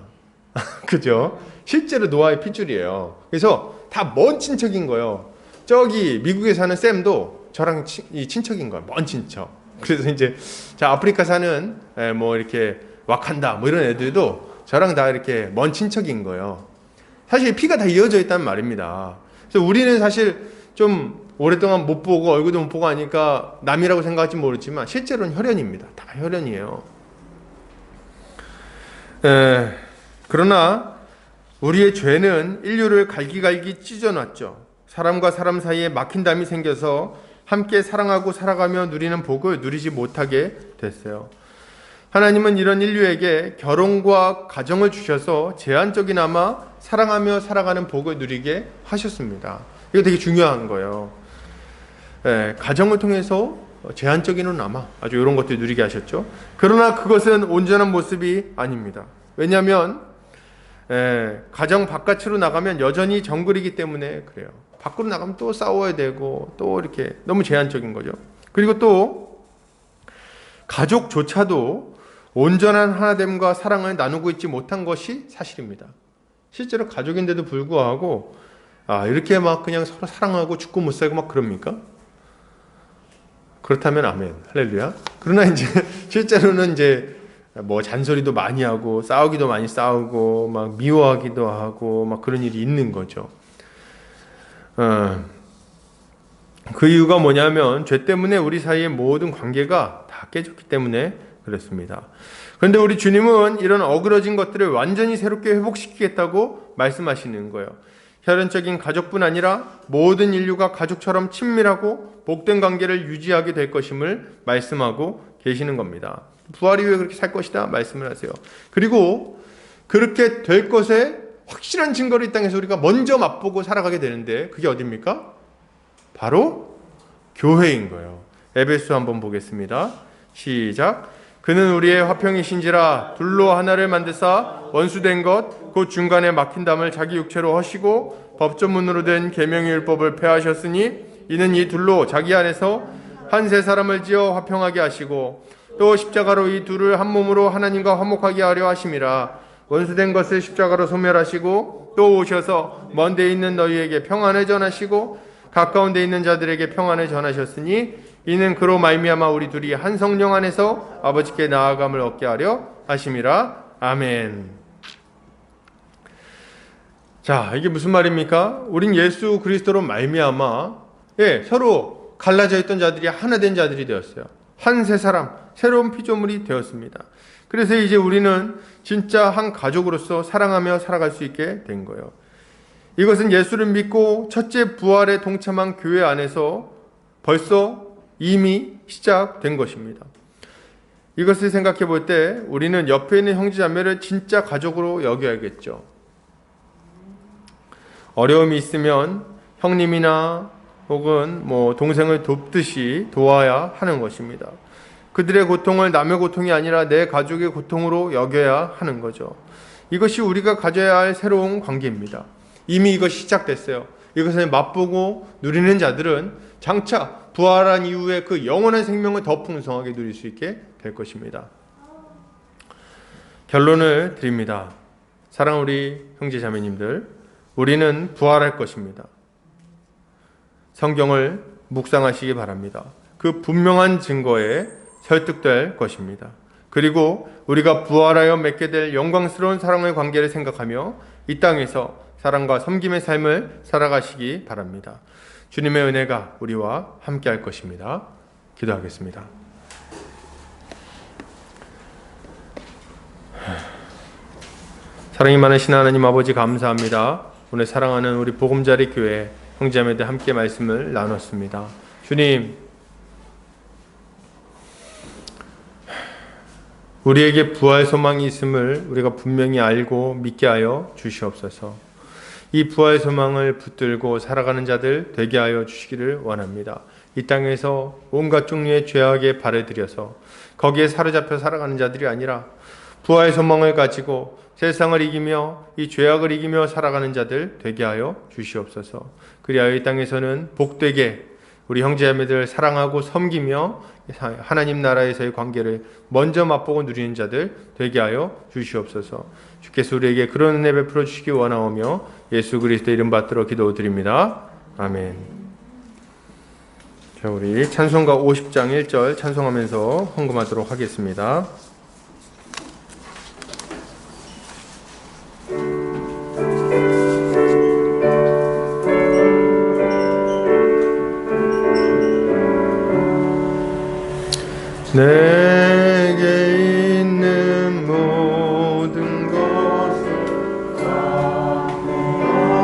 그죠? 실제로 노아의 핏줄이에요. 그래서 다 먼 친척인 거예요. 저기 미국에 사는 샘도 저랑 이 친척인 거예요. 먼 친척. 그래서 이제 자 아프리카 사는 뭐 이렇게 와칸다 뭐 이런 애들도 저랑 다 이렇게 먼 친척인 거예요. 사실 피가 다 이어져 있단 말입니다. 그래서 우리는 사실 좀 오랫동안 못 보고 얼굴도 못 보고 하니까 남이라고 생각할지 모르지만 실제로는 혈연입니다. 다 혈연이에요. 그러나 우리의 죄는 인류를 갈기갈기 찢어놨죠. 사람과 사람 사이에 막힌담이 생겨서 함께 사랑하고 살아가며 누리는 복을 누리지 못하게 됐어요. 하나님은 이런 인류에게 결혼과 가정을 주셔서 제한적이나마 사랑하며 살아가는 복을 누리게 하셨습니다. 이거 되게 중요한 거예요. 가정을 통해서 제한적이나마 아주 이런 것들 누리게 하셨죠. 그러나 그것은 온전한 모습이 아닙니다. 왜냐하면 가정 바깥으로 나가면 여전히 정글이기 때문에 그래요. 밖으로 나가면 또 싸워야 되고 또 이렇게 너무 제한적인 거죠. 그리고 또 가족조차도 온전한 하나됨과 사랑을 나누고 있지 못한 것이 사실입니다. 실제로 가족인데도 불구하고 이렇게 막 그냥 서로 사랑하고 죽고 못 살고 막 그럽니까? 그렇다면 아멘, 할렐루야. 그러나 이제 실제로는 이제 뭐 잔소리도 많이 하고 싸우기도 많이 싸우고 막 미워하기도 하고 막 그런 일이 있는 거죠. 그 이유가 뭐냐면 죄 때문에 우리 사이의 모든 관계가 다 깨졌기 때문에 그렇습니다. 그런데 우리 주님은 이런 어그러진 것들을 완전히 새롭게 회복시키겠다고 말씀하시는 거예요. 혈연적인 가족뿐 아니라 모든 인류가 가족처럼 친밀하고 복된 관계를 유지하게 될 것임을 말씀하고 계시는 겁니다. 부활 이후에 그렇게 살 것이다 말씀을 하세요. 그리고 그렇게 될 것에 확실한 증거를 이 땅에서 우리가 먼저 맛보고 살아가게 되는데 그게 어디입니까? 바로 교회인 거예요. 에베소 한번 보겠습니다. 시작. 그는 우리의 화평이신지라 둘로 하나를 만드사 원수된 것 곧 중간에 막힌 담을 자기 육체로 허시고 법조문으로 된 계명의 율법을 폐하셨으니 이는 이 둘로 자기 안에서 한 세 사람을 지어 화평하게 하시고 또 십자가로 이 둘을 한 몸으로 하나님과 화목하게 하려 하심이라. 원수된 것을 십자가로 소멸하시고 또 오셔서 먼 데 있는 너희에게 평안을 전하시고 가까운 데 있는 자들에게 평안을 전하셨으니 이는 그로 말미암아 우리 둘이 한 성령 안에서 아버지께 나아감을 얻게 하려 하심이라. 아멘. 자, 이게 무슨 말입니까? 우린 예수 그리스도로 말미암아 서로 갈라져 있던 자들이 하나 된 자들이 되었어요. 한 세 사람, 새로운 피조물이 되었습니다. 그래서 이제 우리는 진짜 한 가족으로서 사랑하며 살아갈 수 있게 된 거예요. 이것은 예수를 믿고 첫째 부활에 동참한 교회 안에서 벌써 이미 시작된 것입니다. 이것을 생각해 볼 때 우리는 옆에 있는 형제자매를 진짜 가족으로 여겨야겠죠. 어려움이 있으면 형님이나 혹은 뭐 동생을 돕듯이 도와야 하는 것입니다. 그들의 고통을 남의 고통이 아니라 내 가족의 고통으로 여겨야 하는 거죠. 이것이 우리가 가져야 할 새로운 관계입니다. 이미 이것이 시작됐어요. 이것을 맛보고 누리는 자들은 장차 부활한 이후에 그 영원한 생명을 더 풍성하게 누릴 수 있게 될 것입니다. 결론을 드립니다. 사랑하는 우리 형제자매님들, 우리는 부활할 것입니다. 성경을 묵상하시기 바랍니다. 그 분명한 증거에 설득될 것입니다. 그리고 우리가 부활하여 맺게 될 영광스러운 사랑의 관계를 생각하며 이 땅에서 사랑과 섬김의 삶을 살아가시기 바랍니다. 주님의 은혜가 우리와 함께 할 것입니다. 기도하겠습니다. 사랑이 많으신 하나님 아버지 감사합니다. 오늘 사랑하는 우리 보금자리 교회 형제자매들 함께 말씀을 나눴습니다. 주님, 우리에게 부활 소망이 있음을 우리가 분명히 알고 믿게 하여 주시옵소서. 이 부활 소망을 붙들고 살아가는 자들 되게 하여 주시기를 원합니다. 이 땅에서 온갖 종류의 죄악에 발을 들여서 거기에 사로잡혀 살아가는 자들이 아니라 부활 소망을 가지고 세상을 이기며 이 죄악을 이기며 살아가는 자들 되게 하여 주시옵소서. 그리하여 이 땅에서는 복되게 우리 형제자매들 사랑하고 섬기며 하나님 나라에서의 관계를 먼저 맛보고 누리는 자들 되게 하여 주시옵소서. 주께서 우리에게 그런 은혜 베풀어 주시기 원하오며 예수 그리스도 이름 받들어 기도드립니다. 아멘. 자, 우리 찬송가 50장 1절 찬송하면서 헌금하도록 하겠습니다. 내게 있는 모든 것을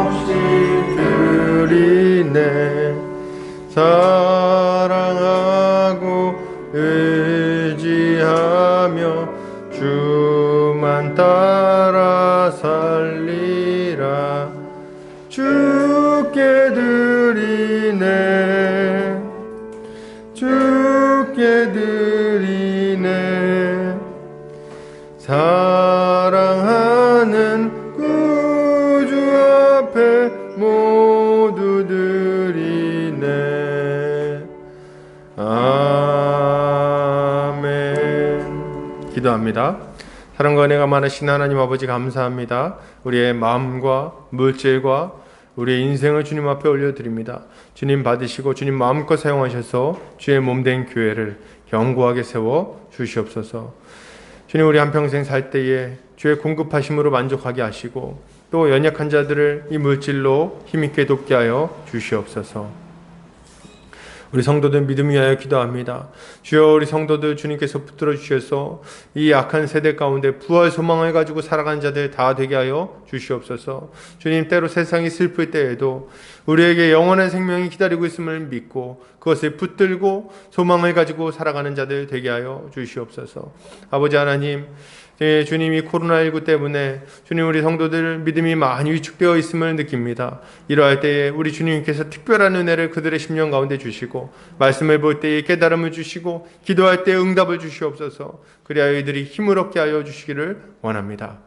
없이 드리네. 사랑하고 의지하며 주만 따라 살리라. 주께 드리네. 주께 드리네. 사랑하는 구주 앞에 모두 드리네. 아멘. 기도합니다. 사랑과 은혜가 많으신 하나님 아버지 감사합니다. 우리의 마음과 물질과 우리의 인생을 주님 앞에 올려드립니다. 주님 받으시고 주님 마음껏 사용하셔서 주의 몸된 교회를 견고하게 세워 주시옵소서. 주님, 우리 한평생 살 때에 주의 공급하심으로 만족하게 하시고 또 연약한 자들을 이 물질로 힘있게 돕게 하여 주시옵소서. 우리 성도들 믿음 위하여 기도합니다. 주여, 우리 성도들 주님께서 붙들어 주셔서 이 악한 세대 가운데 부활 소망을 가지고 살아가는 자들 다 되게 하여 주시옵소서. 주님, 때로 세상이 슬플 때에도 우리에게 영원한 생명이 기다리고 있음을 믿고 그것을 붙들고 소망을 가지고 살아가는 자들 되게 하여 주시옵소서. 아버지 하나님, 주님이 코로나19 때문에 주님 우리 성도들 믿음이 많이 위축되어 있음을 느낍니다. 이러할 때에 우리 주님께서 특별한 은혜를 그들의 심령 가운데 주시고 말씀을 볼 때에 깨달음을 주시고 기도할 때에 응답을 주시옵소서. 그리하여 이들이 힘을 얻게 하여 주시기를 원합니다.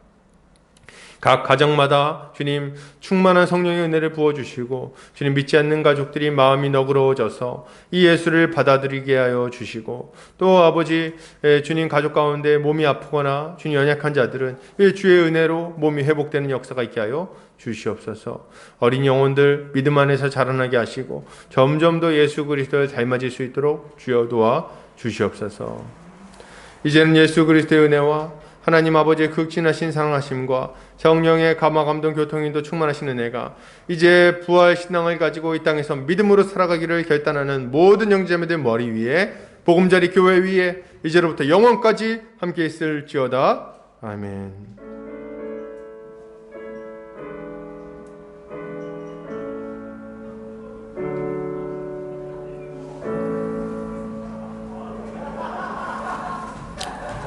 각 가정마다 주님 충만한 성령의 은혜를 부어주시고 주님 믿지 않는 가족들이 마음이 너그러워져서 이 예수를 받아들이게 하여 주시고 또 아버지 주님 가족 가운데 몸이 아프거나 주님 연약한 자들은 이 주의 은혜로 몸이 회복되는 역사가 있게 하여 주시옵소서. 어린 영혼들 믿음 안에서 자라나게 하시고 점점 더 예수 그리스도를 닮아질 수 있도록 주여 도와 주시옵소서. 이제는 예수 그리스도의 은혜와 하나님 아버지의 극진하신 사랑하심과 성령의 감화 감동 교통인도 충만하신 은혜가 이제 부활 신앙을 가지고 이 땅에서 믿음으로 살아가기를 결단하는 모든 형제자매들 머리 위에 보금자리 교회 위에 이제로부터 영원까지 함께 있을지어다. 아멘.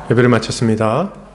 예배를 마쳤습니다.